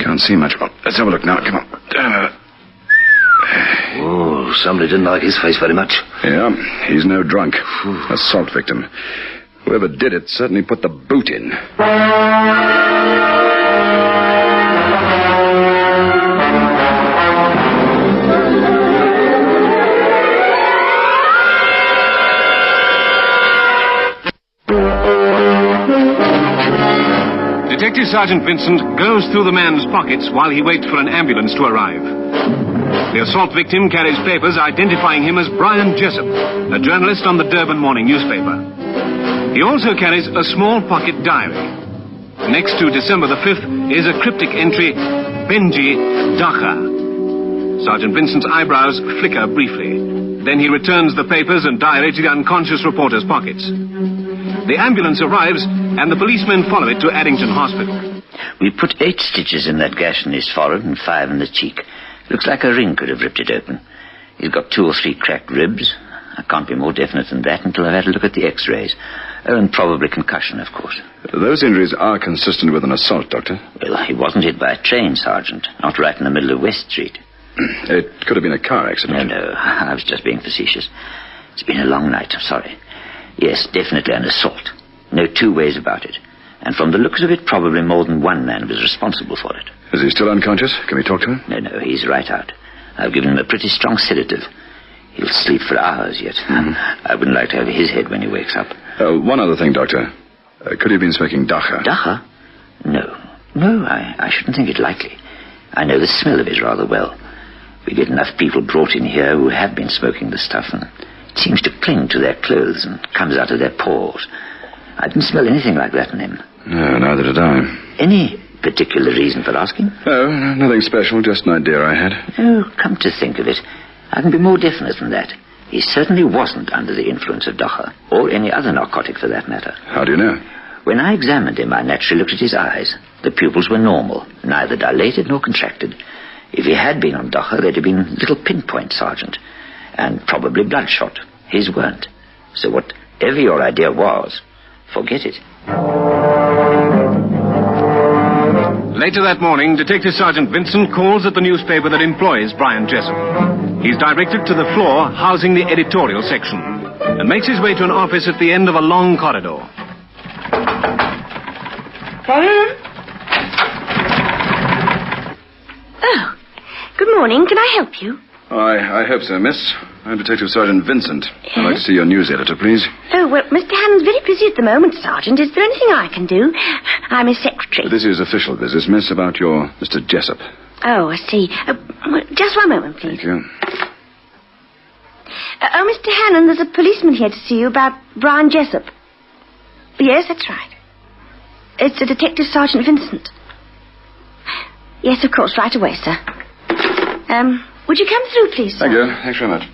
Can't see much. Oh, let's have a look now. Come on. Oh, somebody didn't like his face very much. Yeah, he's no drunk. Assault victim. Whoever did it certainly put the boot in. Detective Sergeant Vincent goes through the man's pockets while he waits for an ambulance to arrive. The assault victim carries papers identifying him as Brian Jessup, a journalist on the Durban morning newspaper. He also carries a small pocket diary. Next to December the 5th is a cryptic entry, Benji Dacha. Sergeant Vincent's eyebrows flicker briefly. Then he returns the papers and diary to the unconscious reporter's pockets. The ambulance arrives, and the policemen follow it to Addington Hospital. We put 8 stitches in that gash in his forehead and 5 in the cheek. Looks like a ring could have ripped it open. He's got 2 or 3 cracked ribs. I can't be more definite than that until I've had a look at the x-rays. Oh, and probably concussion, of course. Those injuries are consistent with an assault, Doctor. Well, he wasn't hit by a train, Sergeant. Not right in the middle of West Street. It could have been a car accident. No, I was just being facetious. It's been a long night, I'm sorry. Yes, definitely an assault. No 2 ways about it. And from the looks of it, probably more than one man was responsible for it. Is he still unconscious? Can we talk to him? No, he's right out. I've given him a pretty strong sedative. He'll sleep for hours yet. I wouldn't like to have his head when he wakes up. One other thing, Doctor. Could he have been smoking Dacha? Dacha? No, I shouldn't think it likely. I know the smell of it rather well. We get enough people brought in here who have been smoking the stuff, and it seems to cling to their clothes and comes out of their pores. I didn't smell anything like that in him. No, neither did I. Any particular reason for asking? Oh, nothing special, just an idea I had. Oh, come to think of it, I can be more definite than that. He certainly wasn't under the influence of Dacha, or any other narcotic for that matter. How do you know? When I examined him, I naturally looked at his eyes. The pupils were normal, neither dilated nor contracted. If he had been on Dacha, they'd have been little pinpoints, Sergeant, and probably bloodshot. His weren't. So whatever your idea was, forget it. Later that morning, Detective Sergeant Vincent calls at the newspaper that employs Brian Jessup. He's directed to the floor housing the editorial section and makes his way to an office at the end of a long corridor. Oh, good morning. Can I help you? I hope so, miss. I'm Detective Sergeant Vincent. I'd like to see your news editor, please. Oh, well, Mr. Hannon's very busy at the moment, Sergeant. Is there anything I can do? I'm his secretary. This is official business, miss, about your Mr. Jessup. Oh, I see. Just one moment, please. Thank you. Mr. Hannon, there's a policeman here to see you about Brian Jessup. Yes, that's right. It's a Detective Sergeant Vincent. Yes, of course, right away, sir. Would you come through, please, sir? Thank you. Thanks very much.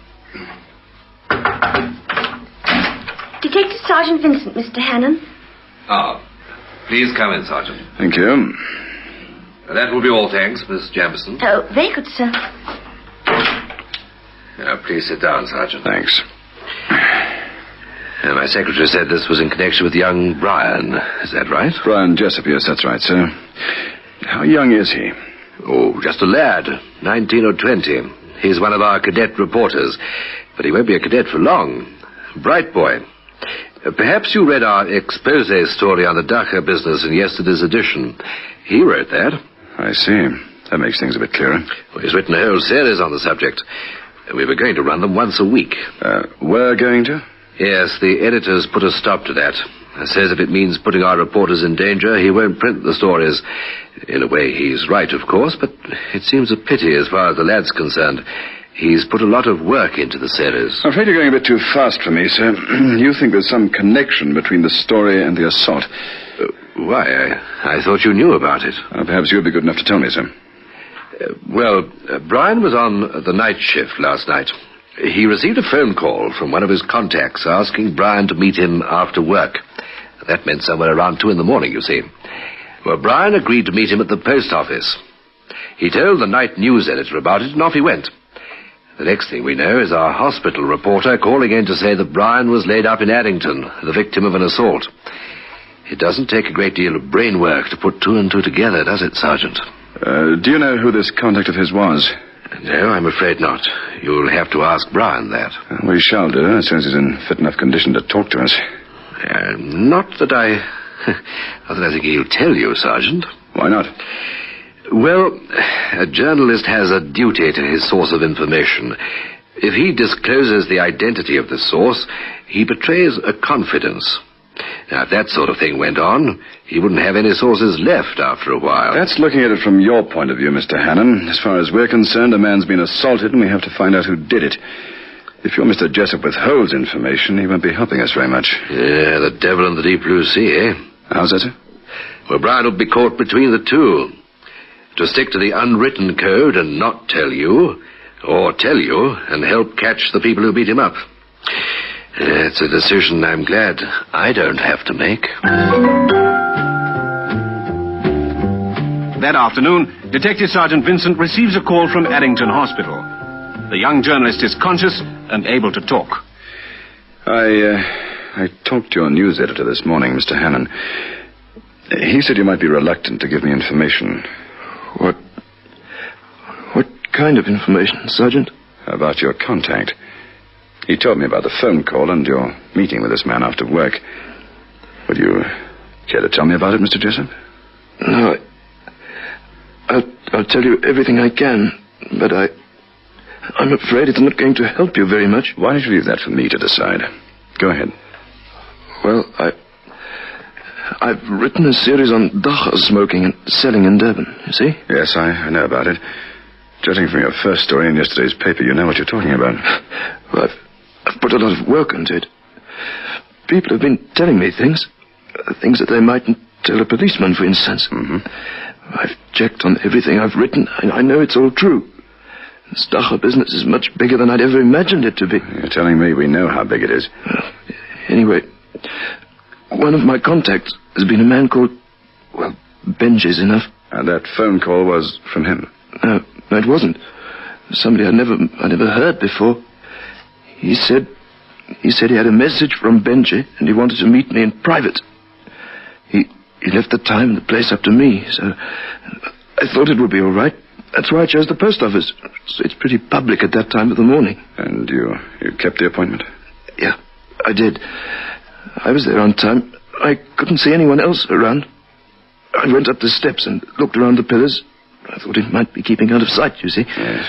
Detective Sergeant Vincent, Mr. Hannon. Please come in, Sergeant. Thank you. That will be all, thanks, Miss Jamison. Oh, very good, sir. Please sit down, Sergeant. Thanks. My secretary said this was in connection with young Brian. Is that right? Brian Jessup, yes, that's right, sir. How young is he? Oh, just a lad, 19 or 20. He's one of our cadet reporters, but he won't be a cadet for long. Bright boy. Perhaps you read our expose story on the Dacha business in yesterday's edition. He wrote that. I see. That makes things a bit clearer. Well, he's written a whole series on the subject. We were going to run them once a week. We're going to? Yes, the editor's put a stop to that. Says if it means putting our reporters in danger, he won't print the stories. In a way, he's right, of course, but it seems a pity as far as the lad's concerned. He's put a lot of work into the series. I'm afraid you're going a bit too fast for me, sir. You think there's some connection between the story and the assault. Why? I thought you knew about it. Perhaps you'd be good enough to tell me, sir. Brian was on the night shift last night. He received a phone call from one of his contacts asking Brian to meet him after work. That meant somewhere around 2 in the morning, you see. Well, Brian agreed to meet him at the post office. He told the night news editor about it, and off he went. The next thing we know is our hospital reporter calling in to say that Brian was laid up in Addington, the victim of an assault. It doesn't take a great deal of brain work to put two and two together, does it, Sergeant? Do you know who this contact of his was? No, I'm afraid not. You'll have to ask Brian that. We shall do, as soon as he's in fit enough condition to talk to us. Not that I think he'll tell you, Sergeant. Why not? Well, a journalist has a duty to his source of information. If he discloses the identity of the source, he betrays a confidence. Now, if that sort of thing went on, he wouldn't have any sources left after a while. That's looking at it from your point of view, Mr. Hannon. As far as we're concerned, a man's been assaulted, and we have to find out who did it. If your Mr. Jessup withholds information, he won't be helping us very much. Yeah, the devil in the deep blue sea, eh? How's that, sir? Well, Brian will be caught between the two. To stick to the unwritten code and not tell you, or tell you and help catch the people who beat him up. It's a decision I'm glad I don't have to make. That afternoon, Detective Sergeant Vincent receives a call from Addington Hospital. The young journalist is conscious and able to talk. I talked to your news editor this morning, Mr. Hannon. He said you might be reluctant to give me information. What kind of information, Sergeant? About your contact. He told me about the phone call and your meeting with this man after work. Would you care to tell me about it, Mr. Jessup? No, I'll tell you everything I can, but I'm afraid it's not going to help you very much. Why don't you leave that for me to decide? Go ahead. Well, I've written a series on dacha smoking and selling in Durban, you see? Yes, I know about it. Judging from your first story in yesterday's paper, you know what you're talking about. Well, I've put a lot of work into it. People have been telling me things that they mightn't tell a policeman, for instance. Mm-hmm. I've checked on everything I've written. I know it's all true. This dacha business is much bigger than I'd ever imagined it to be. You're telling me we know how big it is. Anyway, one of my contacts has been a man called, well, Benji's enough. And that phone call was from him? No, it wasn't. Somebody I never heard before. He said he had a message from Benji and he wanted to meet me in private. He left the time and the place up to me, so I thought it would be all right. That's why I chose the post office. It's pretty public at that time of the morning. And you kept the appointment? Yeah, I did. I was there on time. I couldn't see anyone else around. I went up the steps and looked around the pillars. I thought he might be keeping out of sight, you see. Yes.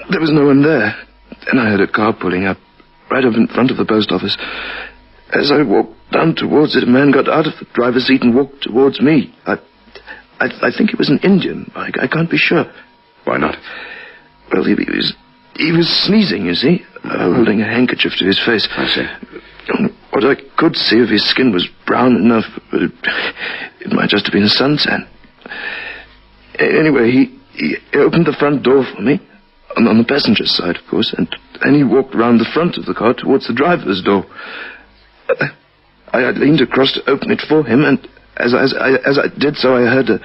There was no one there. Then I heard a car pulling up, right up in front of the post office. As I walked down towards it, a man got out of the driver's seat and walked towards me. I think he was an Indian. I can't be sure. Why not? Well, he was sneezing, you see, holding a handkerchief to his face. I see. What I could see of his skin was brown enough, but it might just have been suntan. Anyway, he opened the front door for me, on the passenger's side, of course, and he walked round the front of the car towards the driver's door. I leaned across to open it for him, and as I did so, I heard a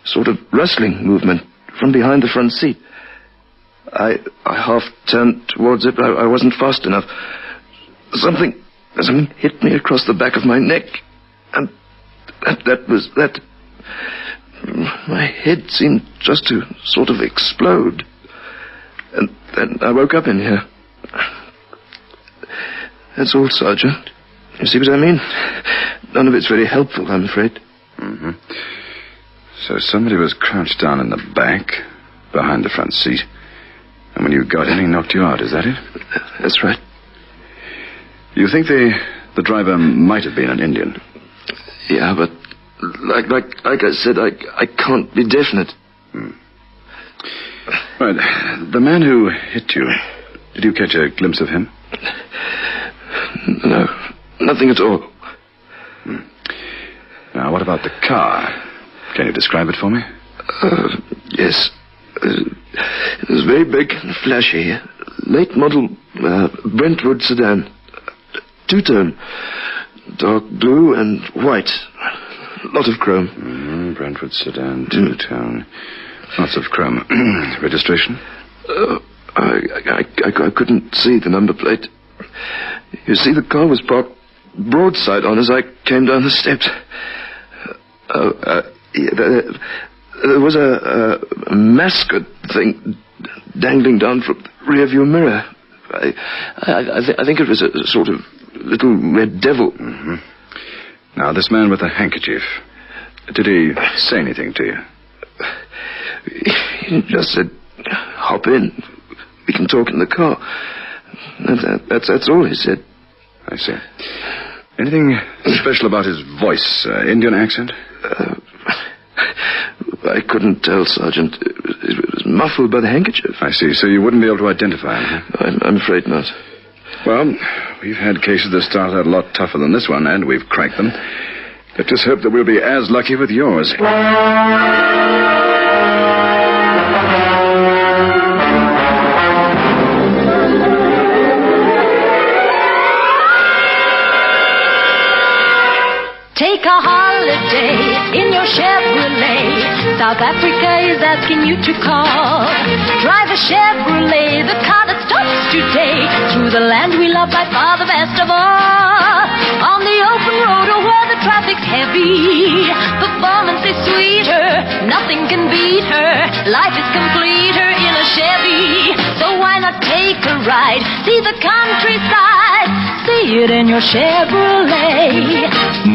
sort of rustling movement from behind the front seat. I half turned towards it, but I wasn't fast enough. Something hit me across the back of my neck, and that was that. My head seemed just to sort of explode. And then I woke up in here. That's all, Sergeant. You see what I mean? None of it's very helpful, I'm afraid. Mm-hmm. So somebody was crouched down in the back, behind the front seat. And when you got in, he knocked you out, is that it? That's right. You think the driver might have been an Indian? Yeah, but like I said, I can't be definite. Right. The man who hit you, did you catch a glimpse of him? No, nothing at all. Now, what about the car? Can you describe it for me? Yes. It was very big and flashy. Late model Brentwood sedan. Two-tone. Dark blue and white. A lot of chrome. Brentwood sedan, two-tone. Lots of chrome. Registration? I couldn't see the number plate. You see, the car was parked broadside on as I came down the steps. There was a mascot thing dangling down from the rearview mirror. I think it was a sort of little red devil. Mm-hmm. Now, this man with the handkerchief, did he say anything to you? He just said, hop in. We can talk in the car. That's all he said. I see. Anything special about his voice? Indian accent? I couldn't tell, Sergeant. It was muffled by the handkerchief. I see. So you wouldn't be able to identify him, huh? I'm afraid not. Well, we've had cases that started out a lot tougher than this one, and we've cracked them. Let's just hope that we'll be as lucky with yours. Take a holiday in your Chevrolet. South Africa is asking you to call. Drive a Chevrolet, the car that stops today. Through the land we love, by far the best of all. On the open road or where the traffic's heavy, performance is sweeter, nothing can beat her. Life is completer in a Chevy. So why not take a ride? See the countryside. See it in your Chevrolet.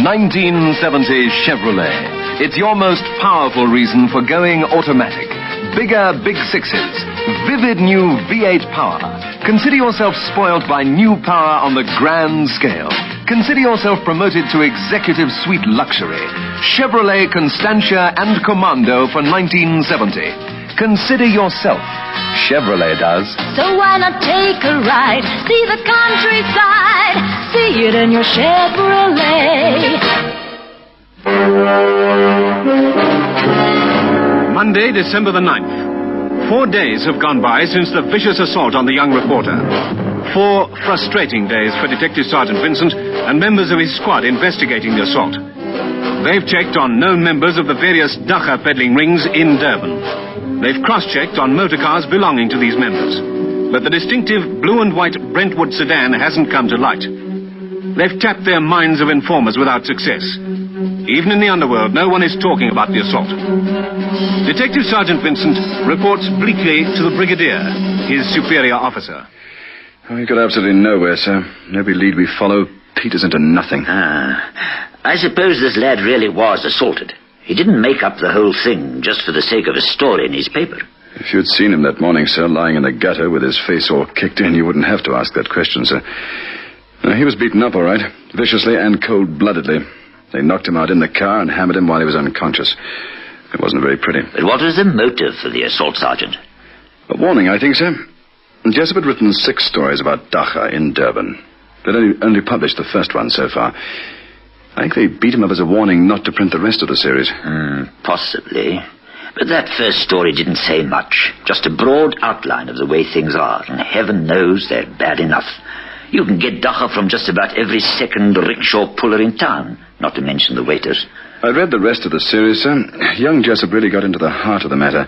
1970 Chevrolet. It's your most powerful reason for going automatic. Bigger big sixes. Vivid new V8 power. Consider yourself spoiled by new power on the grand scale. Consider yourself promoted to executive suite luxury. Chevrolet Constantia and Commando for 1970. Consider yourself. Chevrolet does. So why not take a ride? See the countryside. See it in your Chevrolet. Monday, December the 9th. 4 days have gone by since the vicious assault on the young reporter. 4 frustrating days for Detective Sergeant Vincent and members of his squad investigating the assault. They've checked on known members of the various Dacha peddling rings in Durban. They've cross-checked on motor cars belonging to these members. But the distinctive blue and white Brentwood sedan hasn't come to light. They've tapped their minds of informers without success. Even in the underworld, no one is talking about the assault. Detective Sergeant Vincent reports bleakly to the Brigadier, his superior officer. We've got absolutely nowhere, sir. Every lead we follow peters into nothing. I suppose this lad really was assaulted. He didn't make up the whole thing just for the sake of a story in his paper. If you'd seen him that morning, sir, lying in the gutter with his face all kicked in, you wouldn't have to ask that question, sir. He was beaten up, all right, viciously and cold-bloodedly. They knocked him out in the car and hammered him while he was unconscious. It wasn't very pretty. But what was the motive for the assault, Sergeant? A warning, I think, sir. Jessup had written 6 stories about Dacha in Durban. They'd only published the first one so far. I think they beat him up as a warning not to print the rest of the series. Possibly. But that first story didn't say much. Just a broad outline of the way things are. And heaven knows they're bad enough. You can get Dacha from just about every second rickshaw puller in town, not to mention the waiters. I read the rest of the series, sir. Young Jessup really got into the heart of the matter.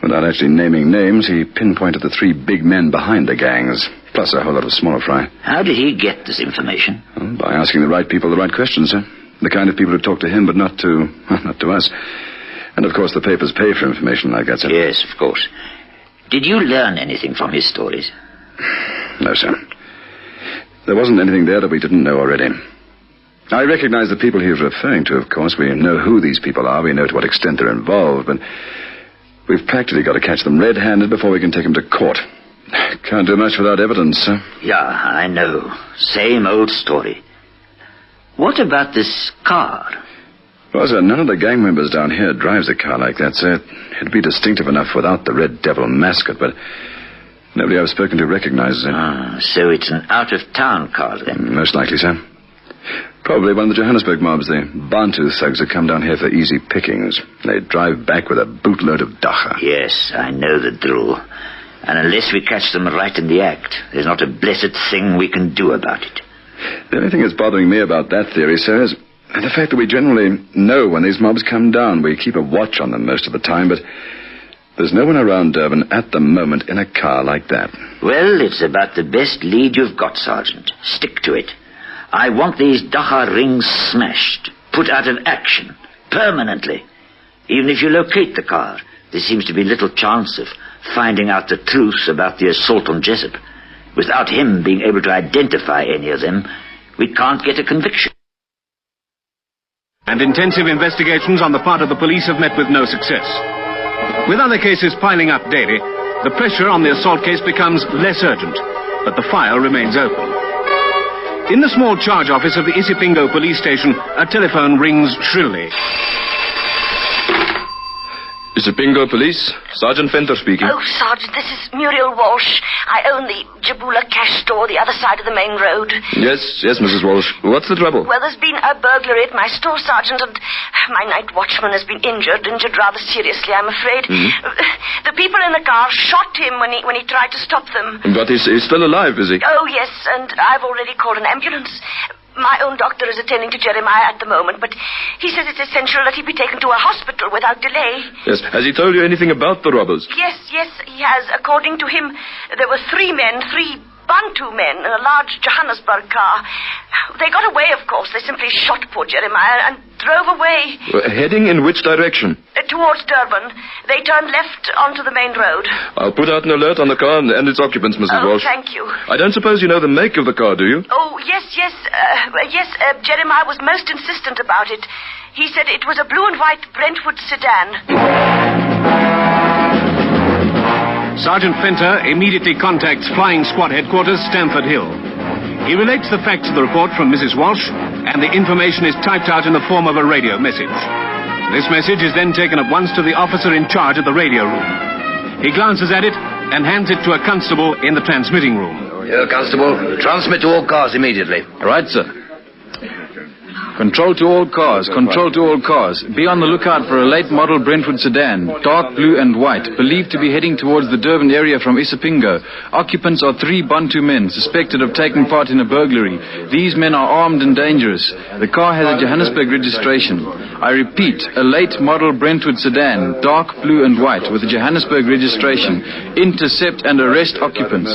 Without actually naming names, he pinpointed the 3 big men behind the gangs, plus a whole lot of smaller fry. How did he get this information? By asking the right people the right questions, sir. The kind of people who talk to him, but not to us. And, of course, the papers pay for information like that, sir. Yes, of course. Did you learn anything from his stories? No, sir. There wasn't anything there that we didn't know already. I recognize the people he was referring to, of course. We know who these people are. We know to what extent they're involved, but we've practically got to catch them red-handed before we can take them to court. Can't do much without evidence, sir. Yeah, I know. Same old story. What about this car? Well, sir, none of the gang members down here drives a car like that, sir. It'd be distinctive enough without the Red Devil mascot, but nobody I've spoken to recognizes it. So it's an out-of-town car, then? Most likely, sir. Probably one of the Johannesburg mobs, the Bantu thugs who come down here for easy pickings. They drive back with a bootload of Dacha. Yes, I know the drill. And unless we catch them right in the act, there's not a blessed thing we can do about it. The only thing that's bothering me about that theory, sir, is the fact that we generally know when these mobs come down. We keep a watch on them most of the time, but There's no one around Durban at the moment in a car like that. Well, it's about the best lead you've got, Sergeant. Stick to it. I want these Dakar rings smashed, put out of action, permanently. Even if you locate the car, there seems to be little chance of finding out the truth about the assault on Jessup. Without him being able to identify any of them, we can't get a conviction. And intensive investigations on the part of the police have met with no success. With other cases piling up daily, the pressure on the assault case becomes less urgent, but the file remains open. In the small charge office of the Isipingo police station, a telephone rings shrilly. Isipingo Police, Sergeant Venter speaking. Oh, Sergeant, this is Muriel Walsh. I own the Jabula cash store the other side of the main road. Yes, Mrs. Walsh. What's the trouble? Well, there's been a burglary at my store, Sergeant, and my night watchman has been injured rather seriously, I'm afraid. The people in the car shot him when he tried to stop them. But he's still alive, is he? Oh, yes, and I've already called an ambulance. My own doctor is attending to Jeremiah at the moment, but he says it's essential that he be taken to a hospital without delay. Yes. Has he told you anything about the robbers? Yes, he has. According to him, there were three Bantu men in a large Johannesburg car. They got away, of course. They simply shot poor Jeremiah and drove away. Heading in which direction? Towards Durban. They turned left onto the main road. I'll put out an alert on the car and its occupants, Mrs. Walsh. Thank you. I don't suppose you know the make of the car, do you? Oh, yes. Jeremiah was most insistent about it. He said it was a blue and white Brentwood sedan. Sergeant Fenter immediately contacts Flying Squad Headquarters, Stamford Hill. He relates the facts of the report from Mrs. Walsh, and the information is typed out in the form of a radio message. This message is then taken at once to the officer in charge of the radio room. He glances at it and hands it to a constable in the transmitting room. Here, Constable. Transmit to all cars immediately. Right, sir. Control to all cars. Be on the lookout for a late model Brentwood sedan, dark blue and white, believed to be heading towards the Durban area from Isipingo. Occupants are 3 Bantu men, suspected of taking part in a burglary. These men are armed and dangerous. The car has a Johannesburg registration. I repeat, a late model Brentwood sedan, dark blue and white, with a Johannesburg registration. Intercept and arrest occupants.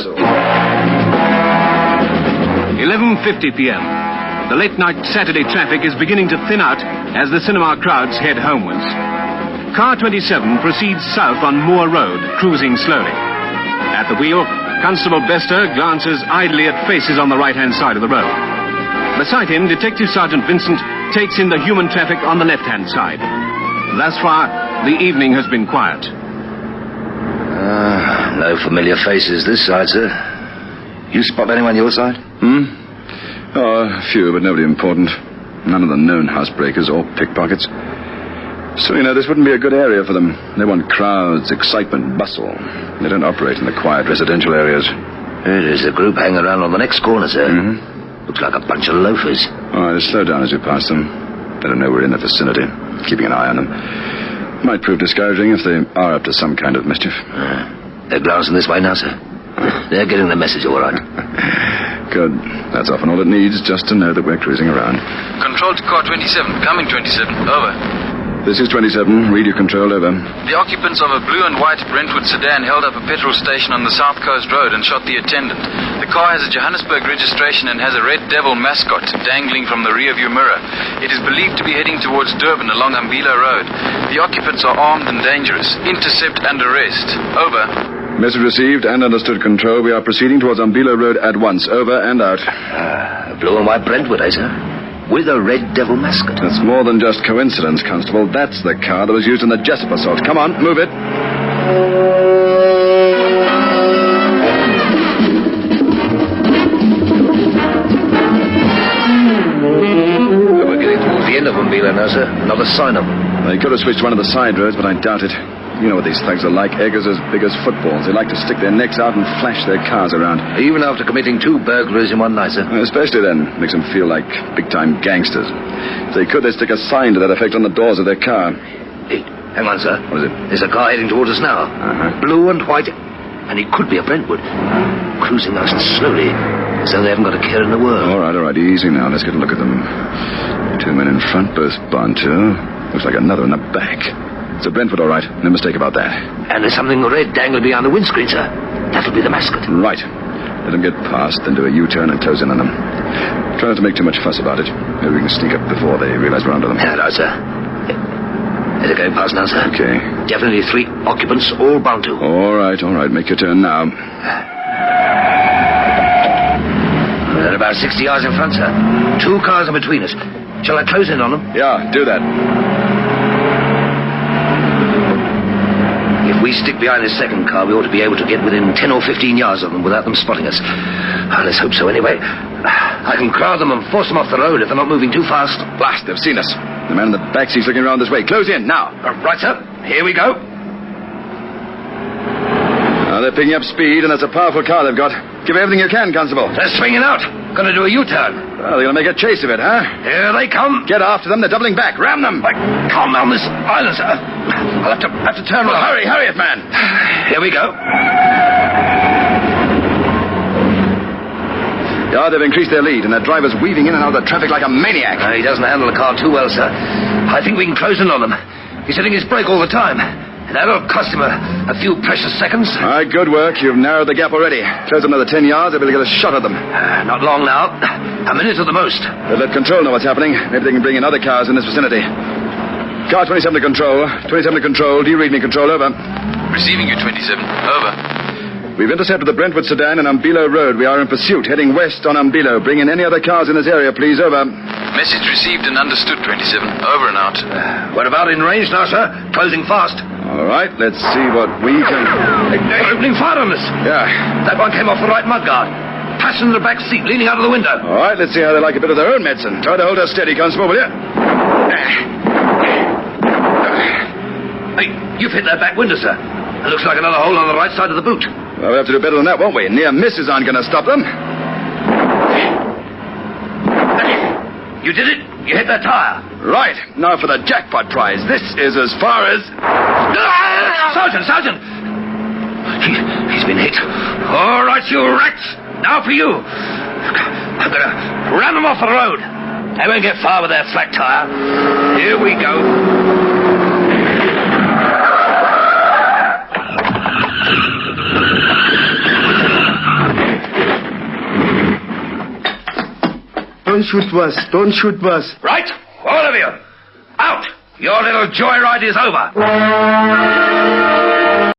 11:50 p.m. The late-night Saturday traffic is beginning to thin out as the cinema crowds head homewards. Car 27 proceeds south on Moore Road, cruising slowly. At the wheel, Constable Bester glances idly at faces on the right-hand side of the road. Beside him, Detective Sergeant Vincent takes in the human traffic on the left-hand side. Thus far, the evening has been quiet. No familiar faces this side, sir. You spot anyone your side? Oh, a few, but nobody important. None of the known housebreakers or pickpockets. So, this wouldn't be a good area for them. They want crowds, excitement, bustle. They don't operate in the quiet residential areas. There's a group hanging around on the next corner, sir. Looks like a bunch of loafers. All right, slow down as you pass them. Let them know we're in the vicinity, keeping an eye on them. Might prove discouraging if they are up to some kind of mischief. They're glancing this way now, sir. They're getting the message all right. Good. That's often all it needs, just to know that we're cruising around. Control to car 27. Coming 27. Over. This is 27. Read your control. Over. The occupants of a blue and white Brentwood sedan held up a petrol station on the South Coast Road and shot the attendant. The car has a Johannesburg registration and has a red devil mascot dangling from the rearview mirror. It is believed to be heading towards Durban along Ambila Road. The occupants are armed and dangerous. Intercept and arrest. Over. Message received and understood, Control. We are proceeding towards Ambila Road at once. Over and out. Blue and white Brentwood, sir? With a red devil mascot. That's more than just coincidence, Constable. That's the car that was used in the Jessup assault. Come on, move it. We're getting towards the end of Ambila now, sir. Not a sign of them. They could have switched one of the side roads, but I doubt it. You know what these thugs are like. Eggers as big as footballs. They like to stick their necks out and flash their cars around. Even after committing 2 burglaries in one night, sir? Especially then. Makes them feel like big-time gangsters. If they could, they'd stick a sign to that effect on the doors of their car. Hey, hang on, sir. What is it? There's a car heading towards us now. Blue and white. And it could be a Brentwood. Cruising nice and slowly, so they haven't got a care in the world. All right. Easy now. Let's get a look at them. 2 men in front, both Bantu. Looks like another in the back. It's a Brentford, all right. No mistake about that. And there's something red dangling behind the windscreen, sir. That'll be the mascot. Right. Let them get past, then do a U-turn and close in on them. Try not to make too much fuss about it. Maybe we can sneak up before they realize we're onto them. Hello, sir. They're going past now, sir. Okay. Definitely 3 occupants, all bound to. All right. Make your turn now. They're about 60 yards in front, sir. 2 cars are between us. Shall I close in on them? Yeah, do that. If we stick behind this second car, we ought to be able to get within 10 or 15 yards of them without them spotting us. Let's hope so anyway. I can crowd them and force them off the road if they're not moving too fast. Blast, they've seen us. The man in the back seat's looking around this way. Close in, now. Right, sir. Here we go. Now, they're picking up speed, and that's a powerful car they've got. Give everything you can, Constable. They're swinging out. Gonna do a U-turn. Well, they're gonna make a chase of it, huh? Here they come. Get after them. They're doubling back. Ram them. Calm down this island, sir. I'll have to turn around. Hurry it, man. Here we go. Yeah, they've increased their lead, and that driver's weaving in and out of the traffic like a maniac. He doesn't handle the car too well, sir. I think we can close in on him. He's hitting his brake all the time. That'll cost him a few precious seconds. All right, good work. You've narrowed the gap already. Close them another 10 yards, they'll be able to get a shot at them. Not long now. A minute at the most. They'll let Control know what's happening. Maybe they can bring in other cars in this vicinity. Car 27 to Control. 27 to Control. Do you read me, Control? Over. Receiving you, 27. Over. We've intercepted the Brentwood sedan in Umbilo Road. We are in pursuit, heading west on Umbilo. Bring in any other cars in this area, please. Over. Message received and understood, 27. Over and out. We're about in range now, sir. Closing fast. All right, let's see what we can... They're opening fire on us. Yeah. That one came off the right mudguard. Passenger in the back seat, leaning out of the window. All right, let's see how they like a bit of their own medicine. Try to hold her steady, Constable, will you? Hey, you've hit that back window, sir. It looks like another hole on the right side of the boot. Well, we'll have to do better than that, won't we? Near misses aren't going to stop them. You did it. You hit that tire. Right. Now for the jackpot prize. This is as far as... Sergeant! He's been hit. All right, you rats. Now for you. I'm going to ram them off the road. They won't get far with their flat tire. Here we go. Don't shoot Buzz. Don't shoot Buzz. Right? All of you. Out. Your little joyride is over.